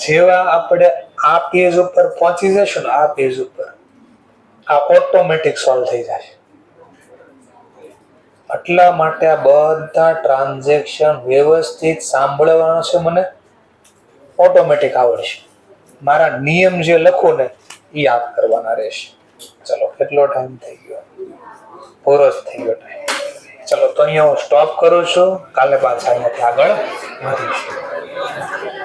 જેવા આપણે આ પેજ ઉપર પહોંચી જશું ને, આ પેજ ઉપર આ ઓટોમેટિક સોલ્વ થઈ જશે. એટલા માટે આ બધા ટ્રાન્ઝેક્શન વ્યવસ્થિત સાંભળવાના છે, મને ઓટોમેટિક આવડશે. મારા નિયમ જે લખું ને એ યાદ કરવાના રહેશે. ચલો, કેટલો ટાઈમ થઈ ગયો? પૂરો જ થઈ ગયો ટાઈમ. ચલો, તો અહીંયા હું સ્ટોપ કરું છું. કાલે પાછા અહીંયાથી આગળ વધીશું.